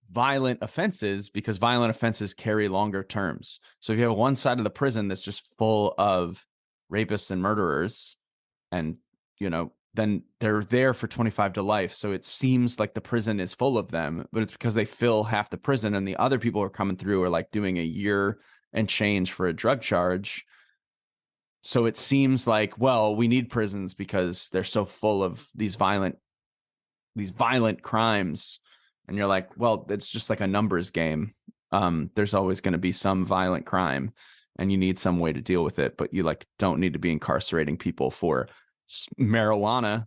violent offenses because violent offenses carry longer terms. So if you have one side of the prison that's just full of rapists and murderers, and then they're there for 25 to life. So it seems like the prison is full of them, but it's because they fill half the prison, and the other people who are coming through are like doing a year and change for a drug charge. So it seems like, well, we need prisons because they're so full of these violent crimes. And you're like, well, it's just like a numbers game. There's always going to be some violent crime, and you need some way to deal with it, but you like don't need to be incarcerating people for marijuana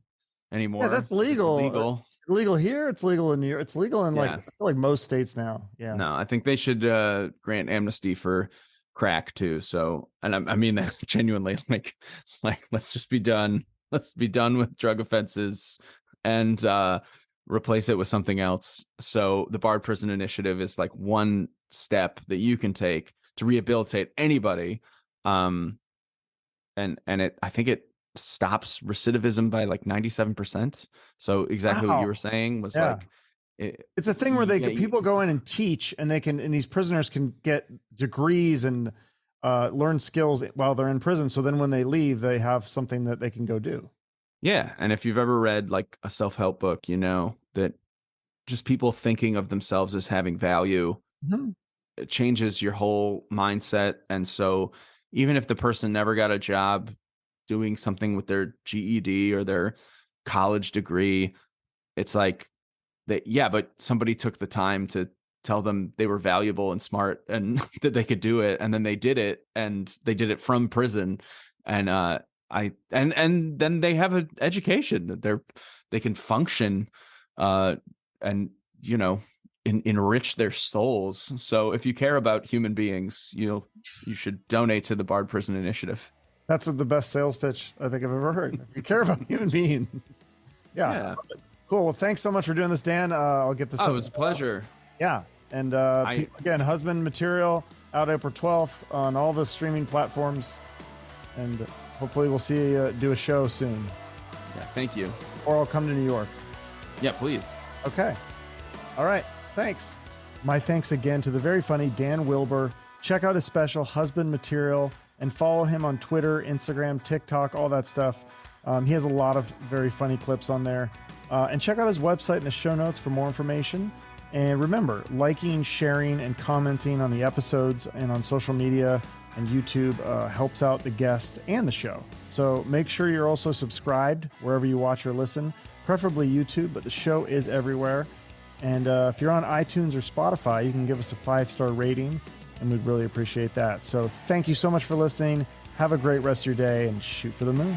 anymore. Yeah, that's legal. Legal here. It's legal in New York. It's legal in I feel like most states now. Yeah. No, I think they should grant amnesty for crack too. So, and I mean that genuinely. Like, let's just be done. Let's be done with drug offenses and replace it with something else. So the Bard Prison Initiative is like one step that you can take to rehabilitate anybody. And I think it stops recidivism by like 97%. So exactly what you were saying was like, it's a thing where people go in and teach, and these prisoners can get degrees and learn skills while they're in prison. So then when they leave, they have something that they can go do. Yeah. And if you've ever read like a self-help book, you know that just people thinking of themselves as having value, it changes your whole mindset. And so even if the person never got a job doing something with their GED or their college degree, it's like that. Yeah, but somebody took the time to tell them they were valuable and smart and that they could do it. And then they did it, and they did it from prison. And and then they have an education. They can function and enrich their souls. So if you care about human beings, you should donate to the Bard Prison Initiative. That's the best sales pitch I think I've ever heard. If you care about human beings. Yeah. Cool. Well, thanks so much for doing this, Dan. I'll get this. Oh, it was a pleasure. Yeah. And again, Husband Material out April 12th on all the streaming platforms. And hopefully we'll see you do a show soon. Yeah, thank you. Or I'll come to New York. Yeah, please. Okay. All right. Thanks. My thanks again to the very funny Dan Wilbur. Check out his special Husband Material and follow him on Twitter, Instagram, TikTok, all that stuff. He has a lot of very funny clips on there. And check out his website in the show notes for more information. And remember, liking, sharing, and commenting on the episodes and on social media and YouTube helps out the guest and the show. So make sure you're also subscribed wherever you watch or listen, preferably YouTube, but the show is everywhere. And if you're on iTunes or Spotify, you can give us a 5-star rating, and we'd really appreciate that. So thank you so much for listening. Have a great rest of your day, and shoot for the moon.